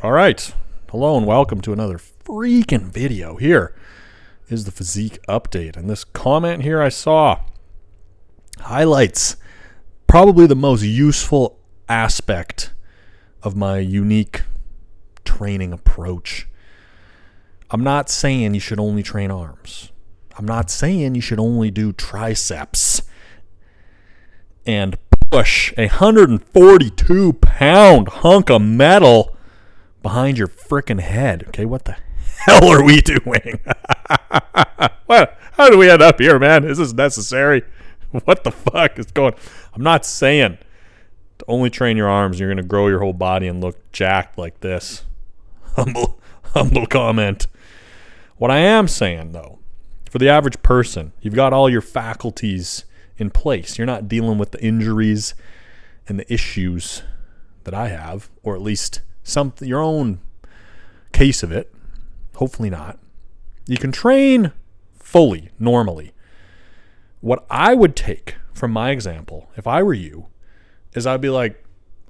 All right. Hello and welcome to another freaking video. Here is the physique update. And this comment here I saw highlights probably the most useful aspect of my unique training approach. I'm not saying you should only train arms. I'm not saying you should only do triceps and push a 142-pound hunk of metal behind your frickin' head. Okay, what the hell are we doing? What? How do we end up here, man? Is this necessary? What the fuck is going on? I'm not saying to only train your arms. You're going to grow your whole body and look jacked like this. Humble comment. What I am saying, though, for the average person, you've got all your faculties in place. You're not dealing with the injuries and the issues that I have, or at least your own case of it. Hopefully not. You can train fully, normally. What I would take from my example, if I were you, is I'd be like,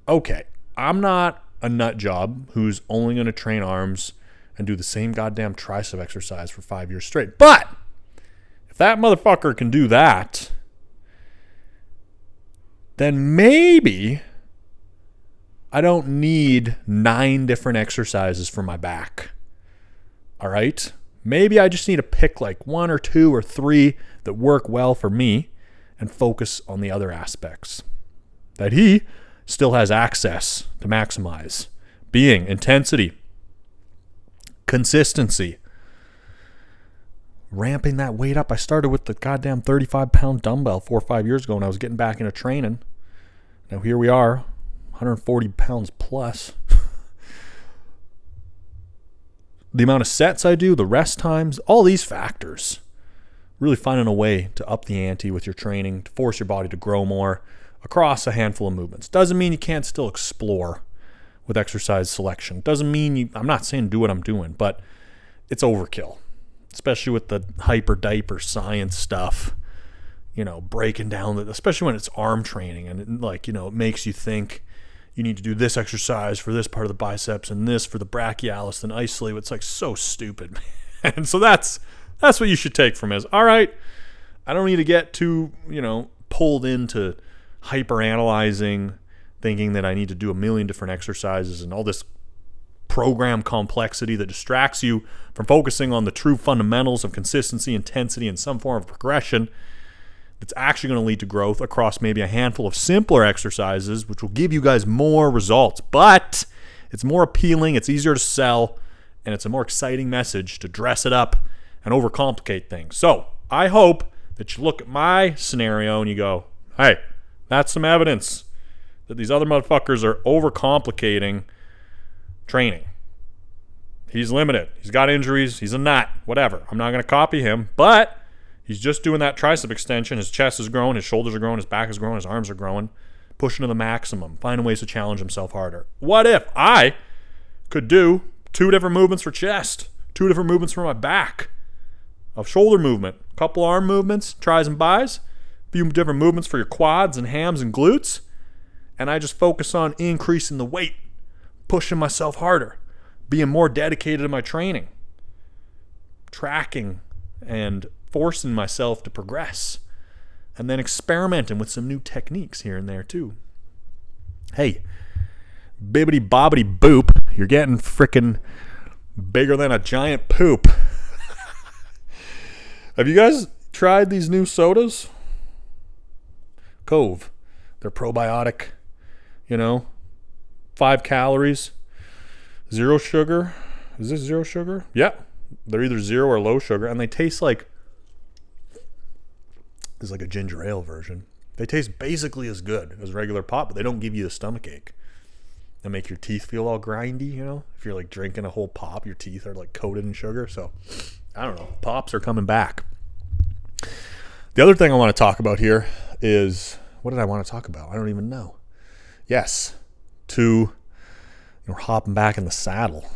okay, I'm not a nut job who's only going to train arms and do the same goddamn tricep exercise for 5 years straight. But if that motherfucker can do that, then maybe I don't need 9 different exercises for my back. All right? Maybe I just need to pick like 1 or 2 or 3 that work well for me and focus on the other aspects that he still has access to maximize. Being intensity, consistency, ramping that weight up. I started with the goddamn 35-pound dumbbell 4 or 5 years ago when I was getting back into training. Now here we are, 140 pounds plus. The amount of sets I do, the rest times, all these factors. Really finding a way to up the ante with your training, to force your body to grow more across a handful of movements. Doesn't mean you can't still explore with exercise selection. Doesn't mean I'm not saying do what I'm doing, but it's overkill. Especially with the hyper-diaper science stuff, breaking down, especially when it's arm training and it makes you think you need to do this exercise for this part of the biceps and this for the brachialis, then isolate. It's like so stupid. And so that's what you should take from it. Is, all right, I don't need to get too, pulled into hyper-analyzing, thinking that I need to do a million different exercises and all this program complexity that distracts you from focusing on the true fundamentals of consistency, intensity, and some form of progression that's actually going to lead to growth across maybe a handful of simpler exercises, which will give you guys more results. But it's more appealing, it's easier to sell, and it's a more exciting message to dress it up and overcomplicate things. So I hope that you look at my scenario and you go, hey, that's some evidence that these other motherfuckers are overcomplicating training. He's limited. He's got injuries. He's a nut. Whatever. I'm not going to copy him, but he's just doing that tricep extension. His chest is growing. His shoulders are growing. His back is growing. His arms are growing. Pushing to the maximum. Finding ways to challenge himself harder. What if I could do 2 different movements for chest, 2 different movements for my back, a shoulder movement, a couple arm movements, tris and bis, a few different movements for your quads and hams and glutes, and I just focus on increasing the weight, pushing myself harder, being more dedicated to my training, tracking and forcing myself to progress, and then experimenting with some new techniques here and there too. Hey, bibbity bobbity boop, you're getting frickin' bigger than a giant poop. Have you guys tried these new sodas? Cove. They're probiotic, 5 calories, 0 sugar. Is this 0 sugar? Yeah. They're either 0 or low sugar, and they taste like, it's like a ginger ale version. They taste basically as good as regular pop, but they don't give you a stomach ache. They make your teeth feel all grindy, If you're like drinking a whole pop, your teeth are like coated in sugar. So, I don't know. Pops are coming back. The other thing I want to talk about here is, what did I want to talk about? I don't even know. Yes, we're hopping back in the saddle.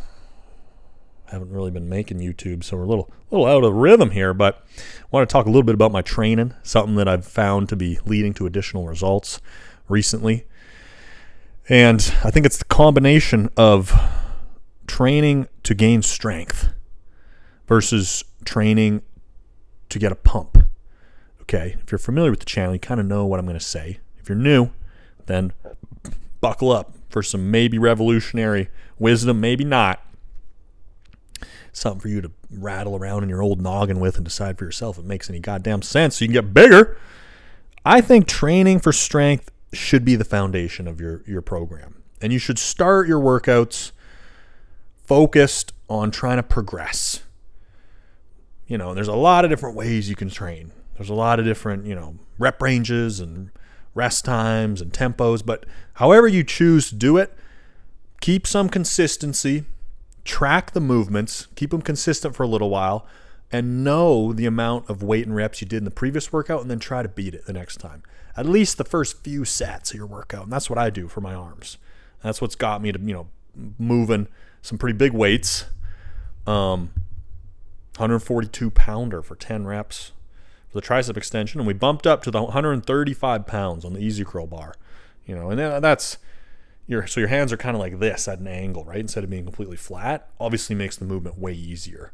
I haven't really been making YouTube, so we're a little out of rhythm here, but I want to talk a little bit about my training, something that I've found to be leading to additional results recently. And I think it's the combination of training to gain strength versus training to get a pump. Okay, if you're familiar with the channel, you kind of know what I'm going to say. If you're new, then buckle up for some maybe revolutionary wisdom, maybe not. Something for you to rattle around in your old noggin with and decide for yourself if it makes any goddamn sense so you can get bigger. I think training for strength should be the foundation of your program. And you should start your workouts focused on trying to progress. You know, there's a lot of different ways you can train. There's a lot of different, rep ranges and rest times and tempos. But however you choose to do it, keep some consistency. Track the movements, keep them consistent for a little while, and know the amount of weight and reps you did in the previous workout, and then try to beat it the next time. At least the first few sets of your workout. And that's what I do for my arms. That's what's got me to, moving some pretty big weights. 142 pounder for 10 reps for the tricep extension, and we bumped up to the 135 pounds on the easy curl bar. And that's so your hands are kind of like this at an angle, right? Instead of being completely flat, obviously makes the movement way easier.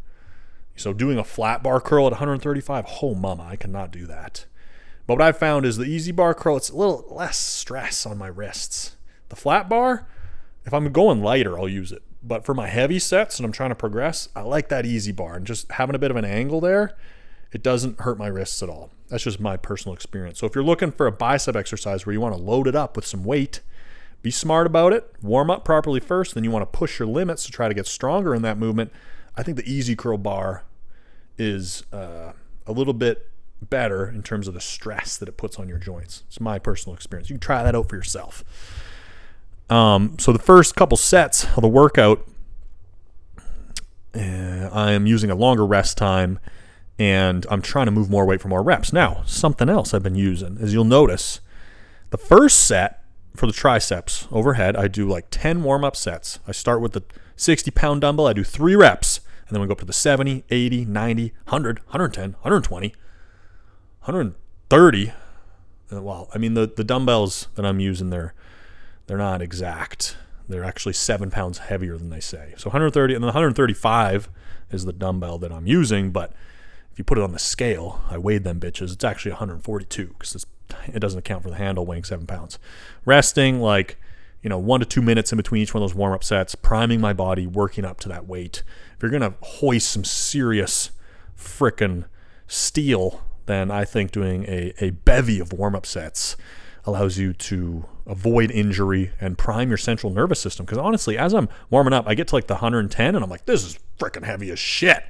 So doing a flat bar curl at 135, oh mama, I cannot do that. But what I've found is the easy bar curl, it's a little less stress on my wrists. The flat bar, if I'm going lighter, I'll use it. But for my heavy sets and I'm trying to progress, I like that easy bar. And just having a bit of an angle there, it doesn't hurt my wrists at all. That's just my personal experience. So if you're looking for a bicep exercise where you want to load it up with some weight, be smart about it. Warm up properly first. Then you want to push your limits to try to get stronger in that movement. I think the easy curl bar is a little bit better in terms of the stress that it puts on your joints. It's my personal experience. You can try that out for yourself. So the first couple sets of the workout, I am using a longer rest time, and I'm trying to move more weight for more reps. Now, something else I've been using, as you'll notice, the first set for the triceps overhead, I do like 10 warm-up sets. I start with the 60-pound dumbbell. I do 3 reps, and then we go up to the 70, 80, 90, 100, 110, 120, 130. Well, I mean, the dumbbells that I'm using, they're not exact. They're actually 7 pounds heavier than they say. So 130, and then 135 is the dumbbell that I'm using, but if you put it on the scale, I weighed them bitches, it's actually 142 because it doesn't account for the handle weighing 7 pounds. Resting 1 to 2 minutes in between each one of those warm-up sets, priming my body, working up to that weight. If you're going to hoist some serious frickin' steel, then I think doing a bevy of warm-up sets allows you to avoid injury and prime your central nervous system. Because honestly, as I'm warming up, I get to the 110, and I'm like, this is frickin' heavy as shit.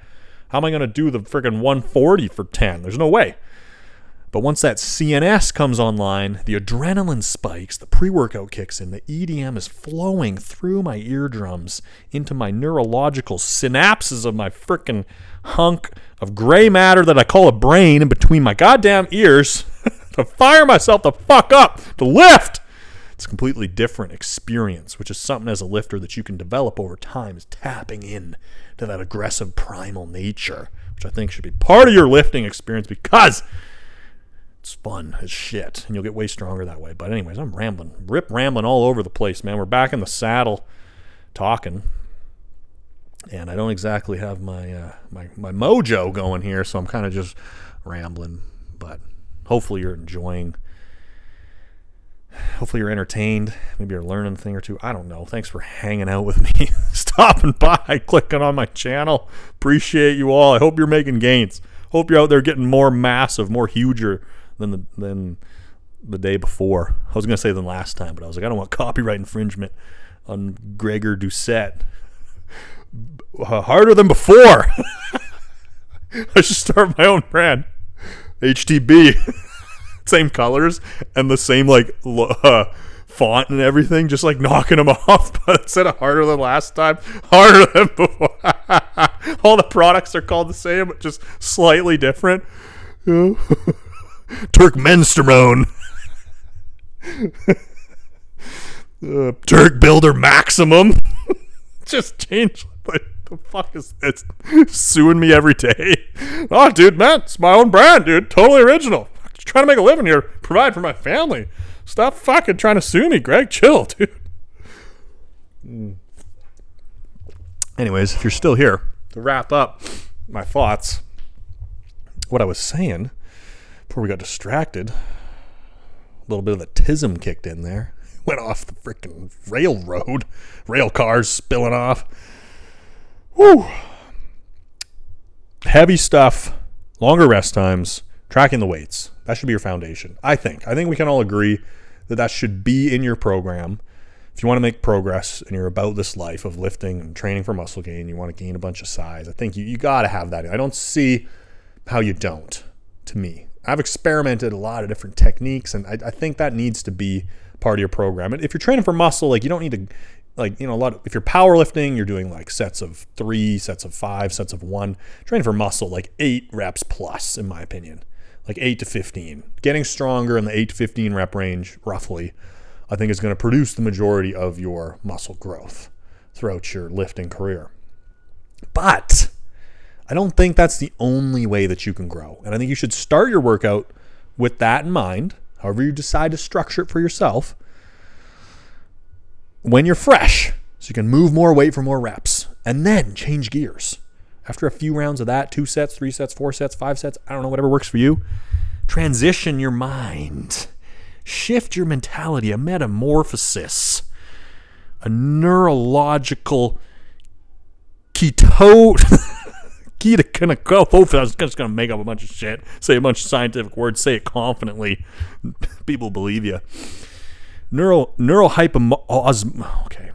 How am I going to do the frickin' 140 for 10? There's no way. But once that CNS comes online, the adrenaline spikes, the pre-workout kicks in, the EDM is flowing through my eardrums into my neurological synapses of my frickin' hunk of gray matter that I call a brain in between my goddamn ears to fire myself the fuck up, to lift. It's a completely different experience, which is something as a lifter that you can develop over time, is tapping in to that aggressive primal nature, which I think should be part of your lifting experience because it's fun as shit, and you'll get way stronger that way. But anyways, I'm rambling all over the place, man. We're back in the saddle talking, and I don't exactly have my my mojo going here, so I'm kind of just rambling. But hopefully you're enjoying. Hopefully you're entertained. Maybe you're learning a thing or two. I don't know. Thanks for hanging out with me, stopping by, clicking on my channel. Appreciate you all. I hope you're making gains. Hope you're out there getting more massive, more huger than the day before. I was going to say than last time, but I was like, I don't want copyright infringement on Gregor Doucette. Harder than before. I should start my own brand. HTB. Same colors and the same font and everything, just knocking them off. But instead of harder than last time, harder than before. All the products are called the same, but just slightly different. Turkmensterone. Turk Builder Maximum. Just change. The fuck is it's suing me every day? Oh, dude, man, it's my own brand, dude. Totally original. Just trying to make a living here, provide for my family. Stop fucking trying to sue me, Greg. Chill, dude. Anyways, if you're still here, to wrap up my thoughts, what I was saying before we got distracted, a little bit of the tism kicked in there. Went off the freaking railroad. Rail cars spilling off. Whew. Heavy stuff, longer rest times, tracking the weights. That should be your foundation, I think. I think we can all agree that that should be in your program. If you want to make progress and you're about this life of lifting and training for muscle gain, you want to gain a bunch of size, I think you got to have that. I don't see how you don't, to me. I've experimented a lot of different techniques, and I think that needs to be part of your program. And if you're training for muscle, like, you don't need to, like, you know, if you're powerlifting, you're doing like sets of 3, sets of 5, sets of 1. Training for muscle, like 8 reps plus, in my opinion, like 8 to 15. Getting stronger in the 8 to 15 rep range, roughly, I think is going to produce the majority of your muscle growth throughout your lifting career. But I don't think that's the only way that you can grow. And I think you should start your workout with that in mind, however you decide to structure it for yourself, when you're fresh, so you can move more weight for more reps, and then change gears. After a few rounds of that, 2 sets, 3 sets, 4 sets, 5 sets, I don't know, whatever works for you, transition your mind. Shift your mentality, a metamorphosis, a neurological I was just going to make up a bunch of shit, say a bunch of scientific words, say it confidently. People believe you. Okay.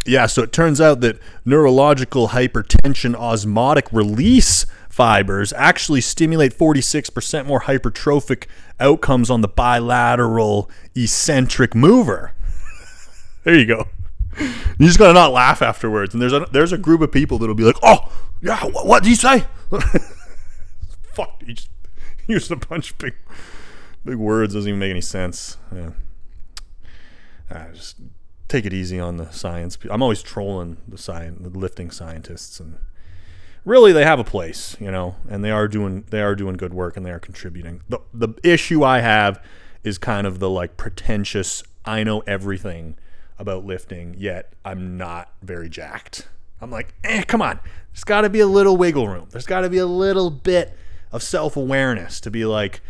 Yeah, so it turns out that neurological hypertension osmotic release fibers actually stimulate 46% more hypertrophic outcomes on the bilateral eccentric mover. There you go. You just gotta not laugh afterwards. And there's a group of people that'll be like, "Oh, yeah, what did you say?" Fuck, you just used a bunch of big words. Doesn't even make any sense. Yeah. Just take it easy on the science. I'm always trolling the lifting scientists, and really they have a place, you know, and they are doing good work, and they are contributing. The issue I have is kind of the like pretentious, I know everything about lifting, yet I'm not very jacked. I'm like, come on. There's got to be a little wiggle room. There's got to be a little bit of self-awareness to be like,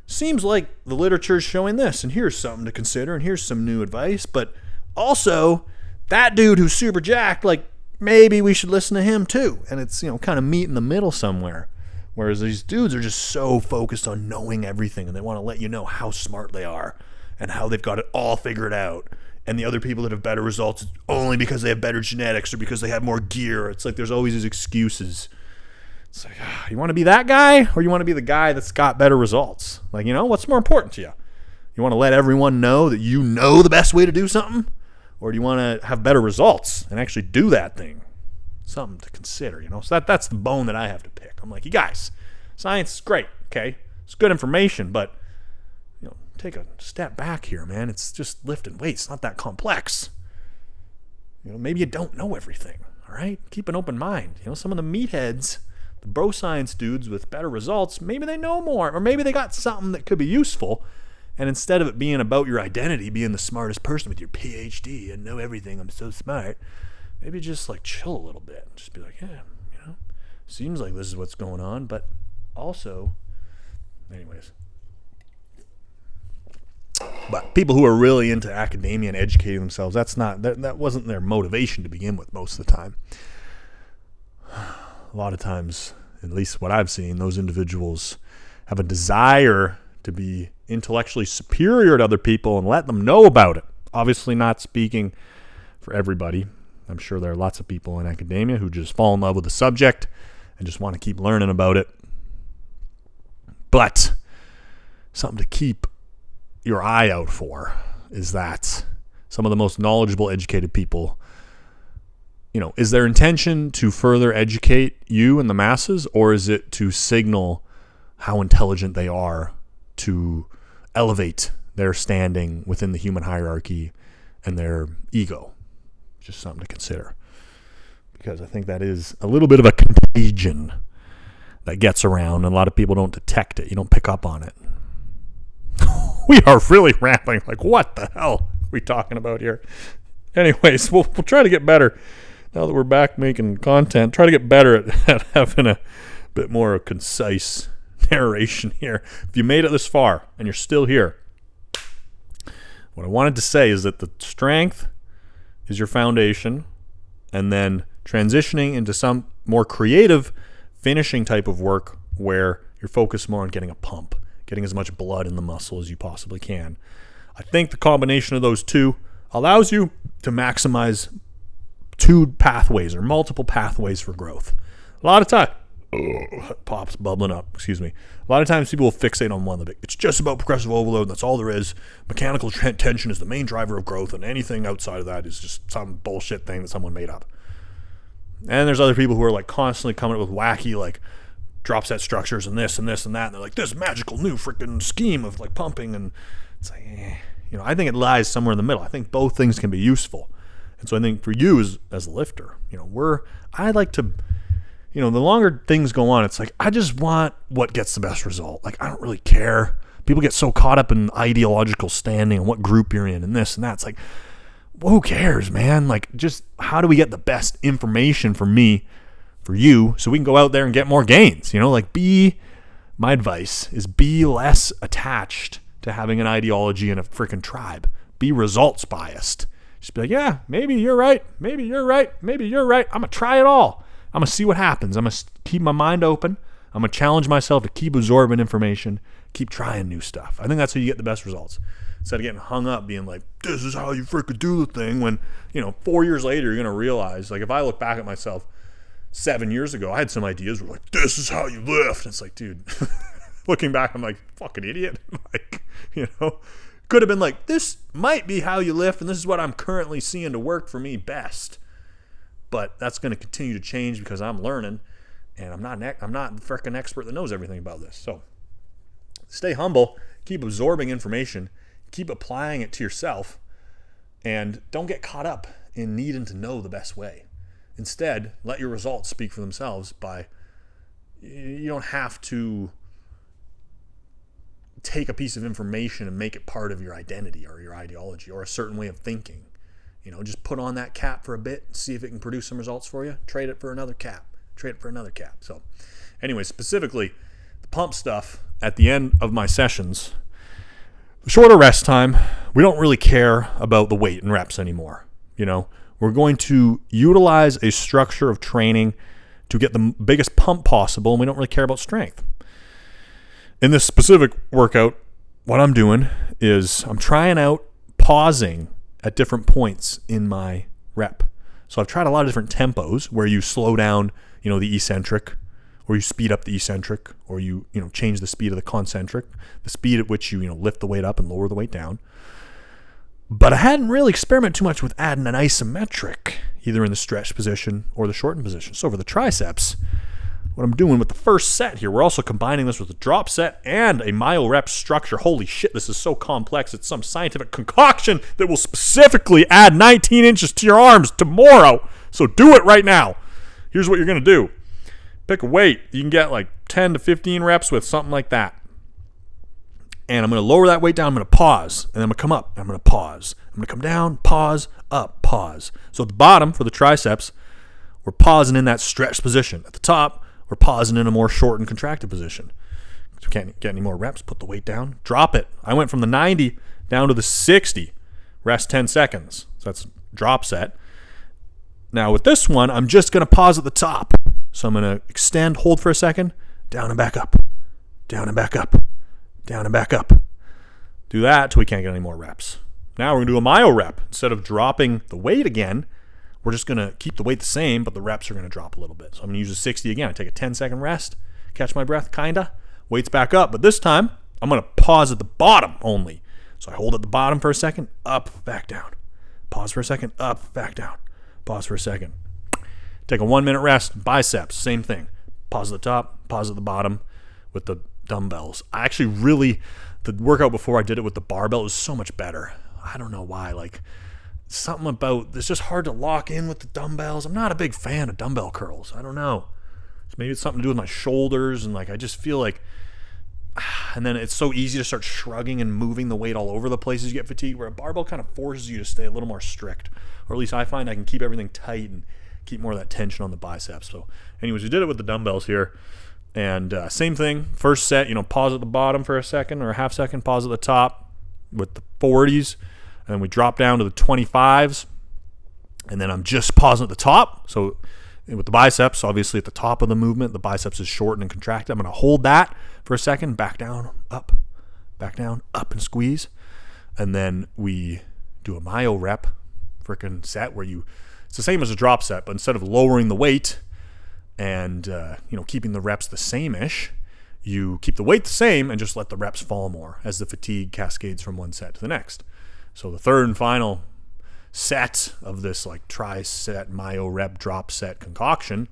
seems like the literature's showing this, and here's something to consider, and here's some new advice, but also that dude who's super jacked, like, maybe we should listen to him too. And it's, you know, kind of meet in the middle somewhere. Whereas these dudes are just so focused on knowing everything, and they want to let you know how smart they are and how they've got it all figured out. And the other people that have better results only because they have better genetics or because they have more gear. It's like there's always these excuses. It's like, you want to be that guy, or you want to be the guy that's got better results? Like, you know, what's more important to you? You want to let everyone know that you know the best way to do something? Or do you want to have better results and actually do that thing? Something to consider, you know? So that's the bone that I have to pick. I'm like, you guys, science is great, okay? It's good information, but, you know, take a step back here, man. It's just lifting weights. It's not that complex. You know, maybe you don't know everything, all right? Keep an open mind. You know, some of the meatheads, the bro science dudes with better results, maybe they know more, or maybe they got something that could be useful. And instead of it being about your identity, being the smartest person with your PhD and know everything, I'm so smart, maybe just like chill a little bit. Just be like, yeah, you know, seems like this is what's going on, but also, anyways. But people who are really into academia and educating themselves, that wasn't their motivation to begin with most of the time. A lot of times, at least what I've seen, those individuals have a desire to be intellectually superior to other people and let them know about it. Obviously not speaking for everybody. I'm sure there are lots of people in academia who just fall in love with the subject and just want to keep learning about it. But something to keep your eye out for is that some of the most knowledgeable, educated people, you know, is their intention to further educate you and the masses, or is it to signal how intelligent they are to elevate their standing within the human hierarchy and their ego? Just something to consider, because I think that is a little bit of a contagion that gets around, and a lot of people don't detect it. You don't pick up on it. We are really rambling. Like, what the hell are we talking about here? Anyways, we'll try to get better now that we're back making content, try to get better at having a bit more concise narration here. If you made it this far and you're still here, what I wanted to say is that the strength is your foundation, and then transitioning into some more creative finishing type of work where you're focused more on getting a pump, getting as much blood in the muscle as you possibly can. I think the combination of those two allows you to maximize two pathways or multiple pathways for growth. A lot of time, pops bubbling up, excuse me. A lot of times people will fixate on one of the big. It's just about progressive overload, that's all there is. Mechanical tension is the main driver of growth, and anything outside of that is just some bullshit thing that someone made up. And there's other people who are like constantly coming up with wacky like drop set structures and this and this and that, and they're like, this magical new freaking scheme of like pumping, and it's like, I think it lies somewhere in the middle. I think both things can be useful. And so I think for you as a lifter, I like to, the longer things go on, it's like, I just want what gets the best result. Like, I don't really care. People get so caught up in ideological standing and what group you're in and this and that. It's like, well, who cares, man? Like, just how do we get the best information for me, for you, so we can go out there and get more gains? My advice is be less attached to having an ideology in a freaking tribe. Be results biased. Just be like, yeah, maybe you're right. Maybe you're right. Maybe you're right. I'm going to try it all. I'm going to see what happens. I'm going to keep my mind open. I'm going to challenge myself to keep absorbing information, keep trying new stuff. I think that's how you get the best results. Instead of getting hung up being like, this is how you freaking do the thing, when, 4 years later, you're going to realize, like, if I look back at myself 7 years ago, I had some ideas where like, this is how you lift. And it's like, dude, looking back, I'm like, fucking idiot. Like, could have been like, this might be how you lift, and this is what I'm currently seeing to work for me best. But that's going to continue to change because I'm learning, and I'm not the freaking expert that knows everything about this. So stay humble, keep absorbing information, keep applying it to yourself, and don't get caught up in needing to know the best way. Instead, let your results speak for themselves. You don't have to take a piece of information and make it part of your identity or your ideology or a certain way of thinking. Just put on that cap for a bit, see if it can produce some results for you. Trade it for another cap. So anyway, specifically, the pump stuff at the end of my sessions, the shorter rest time, we don't really care about the weight and reps anymore. We're going to utilize a structure of training to get the biggest pump possible, and we don't really care about strength. In this specific workout, what I'm doing is I'm trying out pausing at different points in my rep. So I've tried a lot of different tempos where you slow down, the eccentric, or you speed up the eccentric, or you change the speed of the concentric, the speed at which you lift the weight up and lower the weight down. But I hadn't really experimented too much with adding an isometric, either in the stretch position or the shortened position. So for the triceps, what I'm doing with the first set here, we're also combining this with a drop set and a myo rep structure. Holy shit, this is so complex. It's some scientific concoction that will specifically add 19 inches to your arms tomorrow. So do it right now. Here's what you're going to do. Pick a weight. You can get like 10 to 15 reps with something like that. And I'm going to lower that weight down. I'm going to pause. And then I'm going to come up. And I'm going to pause. I'm going to come down, pause, up, pause. So at the bottom for the triceps, we're pausing in that stretched position. At the top, we're pausing in a more shortened contracted position. If you can't get any more reps, put the weight down, drop it. I went from the 90 down to the 60. Rest 10 seconds. So that's drop set. Now with this one, I'm just going to pause at the top. So I'm going to extend, hold for a second, down and back up, down and back up, down and back up. Do that till we can't get any more reps. Now we're going to do a myo rep. Instead of dropping the weight again, we're just going to keep the weight the same, but the reps are going to drop a little bit. So I'm going to use a 60 again. I take a 10-second rest, catch my breath, kinda. Weight's back up, but this time I'm going to pause at the bottom only. So I hold at the bottom for a second, up, back down. Pause for a second, up, back down. Pause for a second. Take a 1-minute rest, biceps, same thing. Pause at the top, pause at the bottom with the dumbbells. I actually the workout before I did it with the barbell was so much better. I don't know why, something about, it's just hard to lock in with the dumbbells. I'm not a big fan of dumbbell curls. I don't know. Maybe it's something to do with my shoulders, and I just feel like, and then it's so easy to start shrugging and moving the weight all over the places you get fatigued, where a barbell kind of forces you to stay a little more strict. Or at least I find I can keep everything tight and keep more of that tension on the biceps. So anyways, we did it with the dumbbells here. And same thing, first set, pause at the bottom for a second or a half second, pause at the top with the 40s. And then we drop down to the 25s. And then I'm just pausing at the top. So with the biceps, obviously at the top of the movement, the biceps is shortened and contracted. I'm going to hold that for a second, back down, up, and squeeze. And then we do a myo rep freaking set where it's the same as a drop set, but instead of lowering the weight and keeping the reps the same-ish, you keep the weight the same and just let the reps fall more as the fatigue cascades from one set to the next. So the third and final set of this tri-set myo rep drop set concoction,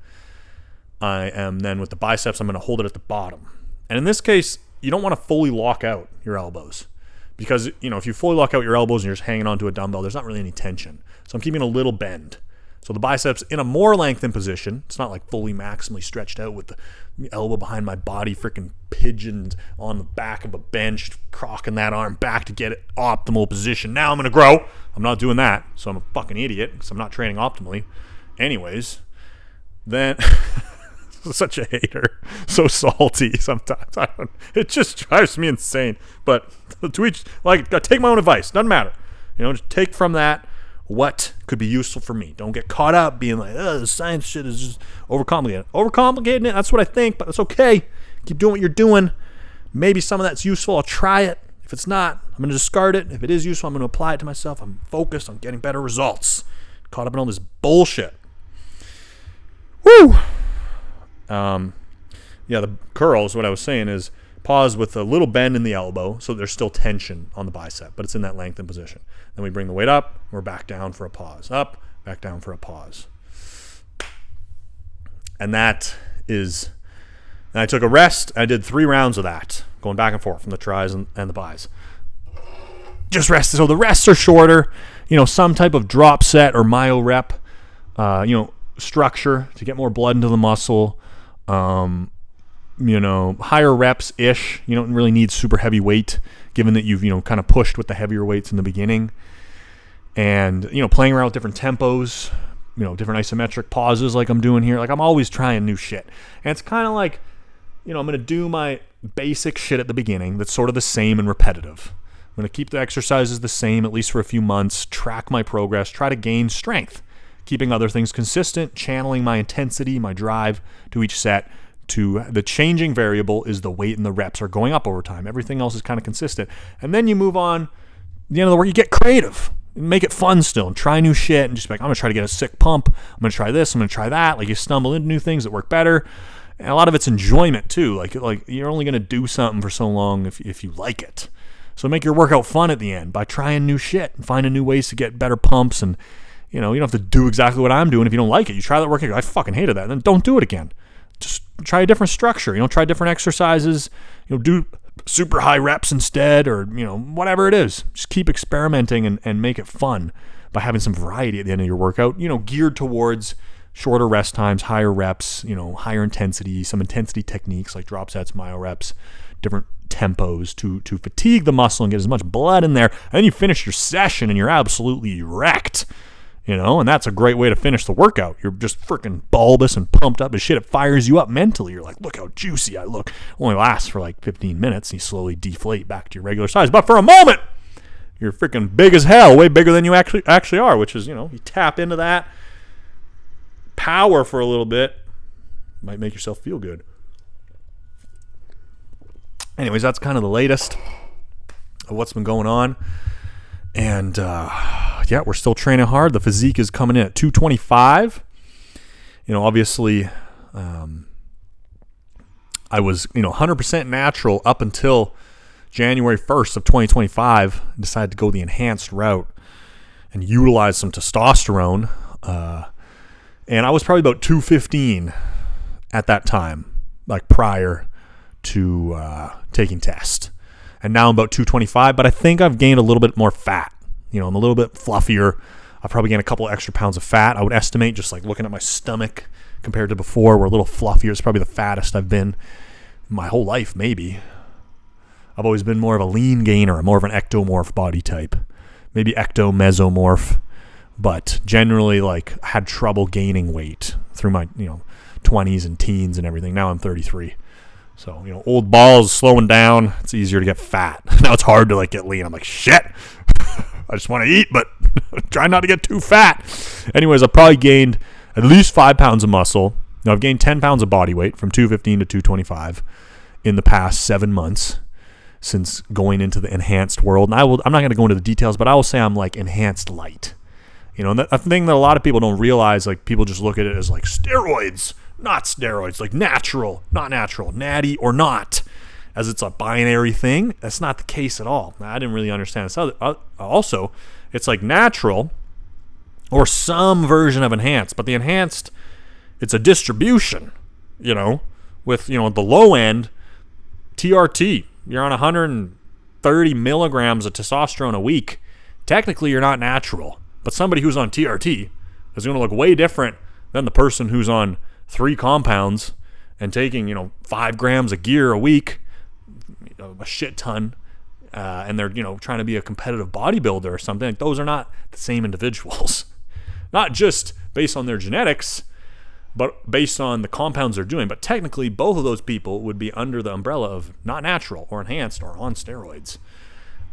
I am then with the biceps, I'm going to hold it at the bottom. And in this case, you don't want to fully lock out your elbows because, if you fully lock out your elbows and you're just hanging onto a dumbbell, there's not really any tension. So I'm keeping a little bend. So the biceps in a more lengthened position. It's not like fully maximally stretched out with the elbow behind my body, freaking pigeoned on the back of a bench, crocking that arm back to get it optimal position. Now I'm going to grow. I'm not doing that. So I'm a fucking idiot because I'm not training optimally. Anyways, then such a hater. So salty sometimes. It just drives me insane. But to each, take my own advice. Doesn't matter. Just take from that what could be useful for me. Don't get caught up being like, oh, the science shit is just overcomplicating it. That's what I think, but it's okay. Keep doing what you're doing. Maybe some of that's useful. I'll try it. If it's not, I'm going to discard it. If it is useful, I'm going to apply it to myself. I'm focused on getting better results. Caught up in all this bullshit. Woo! The curls, what I was saying is pause with a little bend in the elbow so there's still tension on the bicep, but it's in that lengthened position. Then we bring the weight up, we're back down for a pause. Up, back down for a pause. And and I took a rest. I did 3 rounds of that, going back and forth from the tris and the bis. Just rested. So the rests are shorter, some type of drop set or myo rep, structure to get more blood into the muscle. Higher reps-ish. You don't really need super heavy weight, given that you've, kind of pushed with the heavier weights in the beginning. And, playing around with different tempos, different isometric pauses like I'm doing here. Like, I'm always trying new shit. And it's kind of like, I'm going to do my basic shit at the beginning that's sort of the same and repetitive. I'm going to keep the exercises the same, at least for a few months, track my progress, try to gain strength, keeping other things consistent, channeling my intensity, my drive to each set. To the changing variable is the weight and the reps are going up over time. Everything else is kind of consistent. And then you move on, at the end of the work, you get creative. Make it fun still and try new shit and just be like, I'm going to try to get a sick pump. I'm going to try this. I'm going to try that. Like, you stumble into new things that work better. And a lot of it's enjoyment too. Like you're only going to do something for so long if you like it. So make your workout fun at the end by trying new shit and finding new ways to get better pumps. And, you don't have to do exactly what I'm doing if you don't like it. You try that workout, I fucking hated that. Then don't do it again. Just try a different structure, try different exercises, do super high reps instead, or, whatever it is. Just keep experimenting and make it fun by having some variety at the end of your workout, geared towards shorter rest times, higher reps, higher intensity, some intensity techniques like drop sets, myo reps, different tempos to fatigue the muscle and get as much blood in there. And then you finish your session and you're absolutely wrecked. And that's a great way to finish the workout. You're just freaking bulbous and pumped up as shit. It fires you up mentally. You're like, look how juicy I look. Only lasts for like 15 minutes. And you slowly deflate back to your regular size. But for a moment, you're freaking big as hell, way bigger than you actually are, which is, you tap into that power for a little bit. Might make yourself feel good. Anyways, that's kind of the latest of what's been going on. And, we're still training hard. The physique is coming in at 225. Obviously, I was, 100% natural up until January 1st of 2025. I decided to go the enhanced route and utilize some testosterone. And I was probably about 215 at that time, like prior to taking test. And now I'm about 225, but I think I've gained a little bit more fat. I'm a little bit fluffier. I've probably gained a couple extra pounds of fat. I would estimate, just like looking at my stomach compared to before, we're a little fluffier. It's probably the fattest I've been my whole life, maybe. I've always been more of a lean gainer, more of an ectomorph body type. Maybe ecto-mesomorph, but generally like had trouble gaining weight through my 20s and teens and everything. Now I'm 33. So, old balls slowing down. It's easier to get fat. Now it's hard to like get lean. I'm like, shit. I just want to eat, but try not to get too fat. Anyways, I've probably gained at least 5 pounds of muscle. Now I've gained 10 pounds of body weight from 215 to 225 in the past 7 months since going into the enhanced world. And I'm not going to go into the details, but I will say I'm like enhanced light. And a thing that a lot of people don't realize, like people just look at it as like steroids. Not steroids, like natural, not natural, natty or not, as it's a binary thing. That's not the case at all. I didn't really understand this. Also, it's like natural or some version of enhanced, but the enhanced, it's a distribution, with, the low end, TRT. You're on 130 milligrams of testosterone a week. Technically, you're not natural, but somebody who's on TRT is going to look way different than the person who's on 3 compounds and taking 5 grams of gear a week, a shit ton, and they're trying to be a competitive bodybuilder or something. Like, those are not the same individuals, not just based on their genetics, but based on the compounds they're doing. But technically, both of those people would be under the umbrella of not natural or enhanced or on steroids.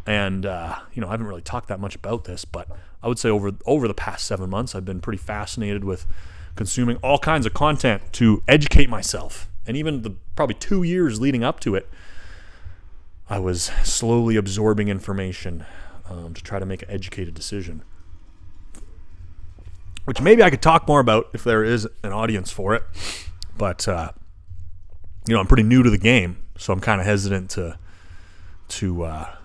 And I haven't really talked that much about this, but I would say over the past 7 months, I've been pretty fascinated with consuming all kinds of content to educate myself. And even the probably 2 years leading up to it, I was slowly absorbing information to try to make an educated decision, which maybe I could talk more about if there is an audience for it. But I'm pretty new to the game, so I'm kind of hesitant to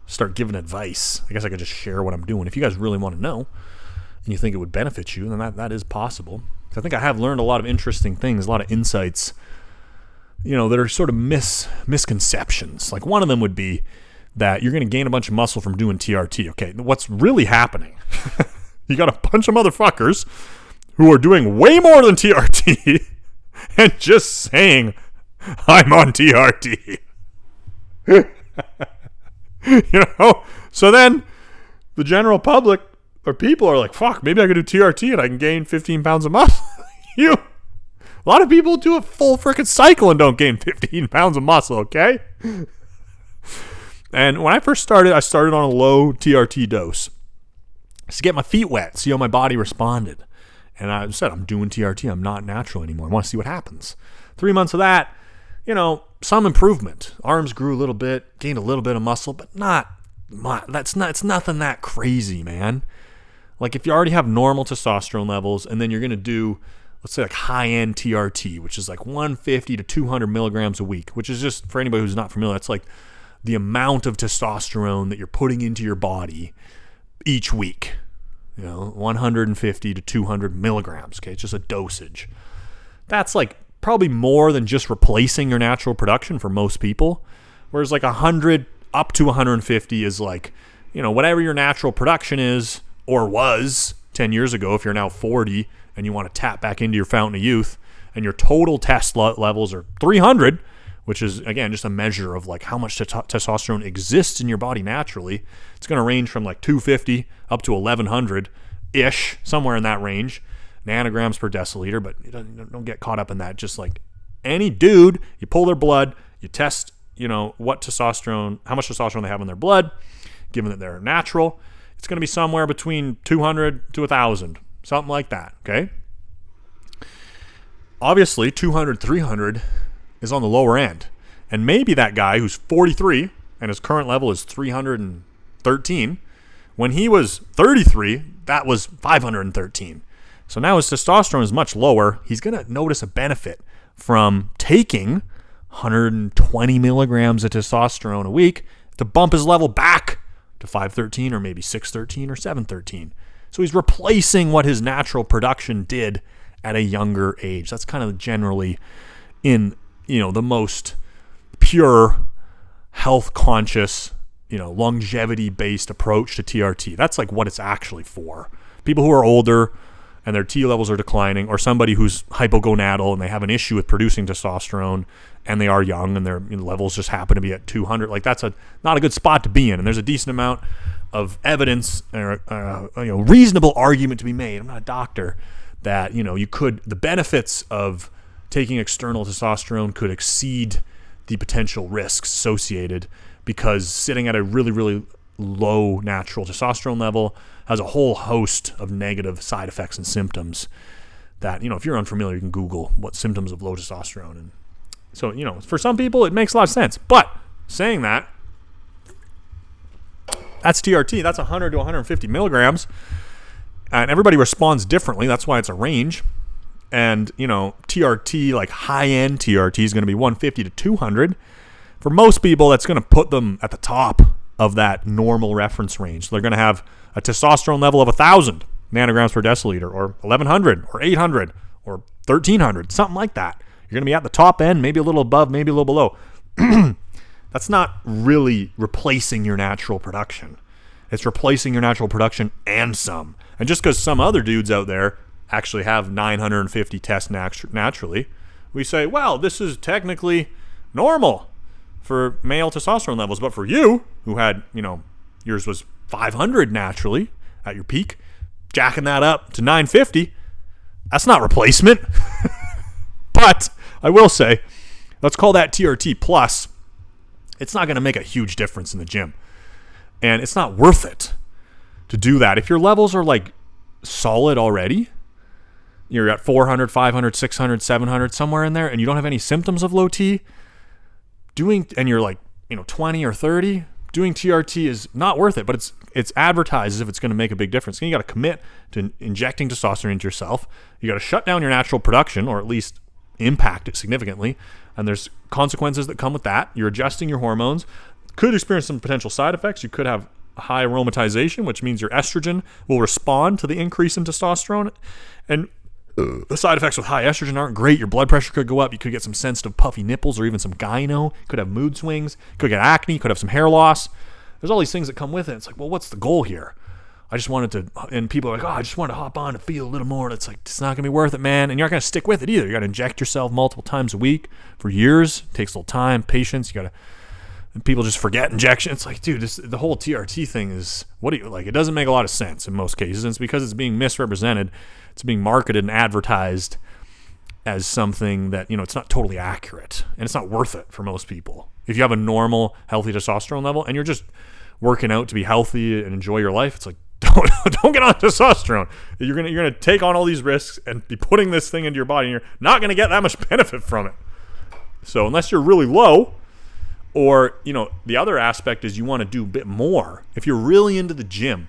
start giving advice. I guess I could just share what I'm doing. If you guys really want to know and you think it would benefit you, then that is possible. I think I have learned a lot of interesting things, a lot of insights, that are sort of misconceptions. Like one of them would be that you're going to gain a bunch of muscle from doing TRT. Okay, what's really happening? You got a bunch of motherfuckers who are doing way more than TRT and just saying, I'm on TRT. So then the general public or people are like, fuck, maybe I could do TRT and I can gain 15 pounds of muscle. A lot of people do a full freaking cycle and don't gain 15 pounds of muscle, okay? And when I first started, I started on a low TRT dose just to get my feet wet, see how my body responded. And I said, I'm doing TRT. I'm not natural anymore. I want to see what happens. 3 months of that, some improvement. Arms grew a little bit, gained a little bit of muscle, but it's nothing that crazy, man. Like if you already have normal testosterone levels and then you're going to do, let's say like high-end TRT, which is like 150 to 200 milligrams a week, which is just, for anybody who's not familiar, that's like the amount of testosterone that you're putting into your body each week. 150 to 200 milligrams, okay? It's just a dosage. That's like probably more than just replacing your natural production for most people, whereas like 100 up to 150 is like, whatever your natural production is or was 10 years ago. If you're now 40 and you want to tap back into your fountain of youth and your total test levels are 300, which is, again, just a measure of like how much testosterone exists in your body naturally. It's going to range from like 250 up to 1100-ish, somewhere in that range, nanograms per deciliter, but don't get caught up in that. Just like any dude, you pull their blood, you test, what testosterone, how much testosterone they have in their blood, given that they're natural. It's going to be somewhere between 200 to 1,000, something like that, okay? Obviously, 200, 300 is on the lower end. And maybe that guy who's 43 and his current level is 313, when he was 33, that was 513. So now his testosterone is much lower. He's going to notice a benefit from taking 120 milligrams of testosterone a week to bump his level back to 513 or maybe 613 or 713. So he's replacing what his natural production did at a younger age. That's kind of generally in, the most pure, health conscious, longevity based approach to TRT. That's like what it's actually for. People who are older and their T levels are declining, or somebody who's hypogonadal and they have an issue with producing testosterone and they are young and their levels just happen to be at 200. Like that's not a good spot to be in. And there's a decent amount of evidence or reasonable argument to be made. I'm not a doctor. That the benefits of taking external testosterone could exceed the potential risks associated, because sitting at a really, really low natural testosterone level has a whole host of negative side effects and symptoms that, if you're unfamiliar, you can Google what symptoms of low testosterone. And so, for some people, it makes a lot of sense. But saying that, that's TRT. That's 100 to 150 milligrams. And everybody responds differently. That's why it's a range. And, TRT, like high-end TRT, is going to be 150 to 200. For most people, that's going to put them at the top of that normal reference range. So they're going to have a testosterone level of 1,000 nanograms per deciliter, or 1,100, or 800, or 1,300, something like that. You're going to be at the top end, maybe a little above, maybe a little below. That's not really replacing your natural production. It's replacing your natural production and some. And just because some other dudes out there actually have 950 tests naturally, we say, well, this is technically normal for male testosterone levels. But for you, who had, yours was 500 naturally at your peak, jacking that up to 950, that's not replacement. But I will say, let's call that TRT plus. It's not going to make a huge difference in the gym. And it's not worth it to do that. If your levels are like solid already, you're at 400, 500, 600, 700, somewhere in there, and you don't have any symptoms of low T, and you're like, 20 or 30, doing TRT is not worth it, but it's advertised as if it's going to make a big difference. And you got to commit to injecting testosterone into yourself. You got to shut down your natural production, or at least impact it significantly. And there's consequences that come with that. You're adjusting your hormones. Could experience some potential side effects. You could have high aromatization, which means your estrogen will respond to the increase in testosterone. And the side effects with high estrogen aren't great. Your blood pressure could go up. You could get some sensitive puffy nipples, or even some gyno. You could have mood swings. You could get acne. You could have some hair loss. There's all these things that come with it. It's like, well, what's the goal here? I just wanted to, and people are like, I just wanted to hop on and feel a little more. And it's like, it's not going to be worth it, man. And you're not going to stick with it either. You got to inject yourself multiple times a week for years. It takes a little time, patience. You got to, and people just forget injection. It's like, dude, the whole TRT thing is, it doesn't make a lot of sense in most cases. And it's because it's being misrepresented. It's being marketed and advertised as something that, it's not totally accurate. And it's not worth it for most people. If you have a normal, healthy testosterone level and you're just working out to be healthy and enjoy your life, it's like, don't get on testosterone. You're gonna take on all these risks and be putting this thing into your body, and you're not gonna get that much benefit from it. So unless you're really low, or the other aspect is you want to do a bit more. If you're really into the gym,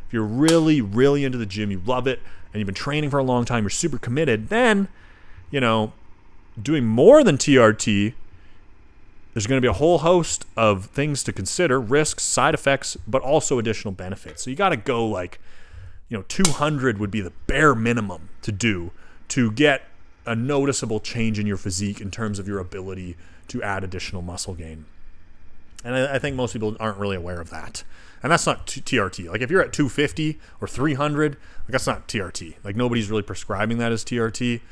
if you're really, really into the gym, you love it, and you've been training for a long time, you're super committed, then doing more than TRT, there's going to be a whole host of things to consider, risks, side effects, but also additional benefits. So you got to go 200 would be the bare minimum to do to get a noticeable change in your physique in terms of your ability to add additional muscle gain. And I think most people aren't really aware of that. And that's not TRT. Like if you're at 250 or 300, that's not TRT. Like nobody's really prescribing that as TRT.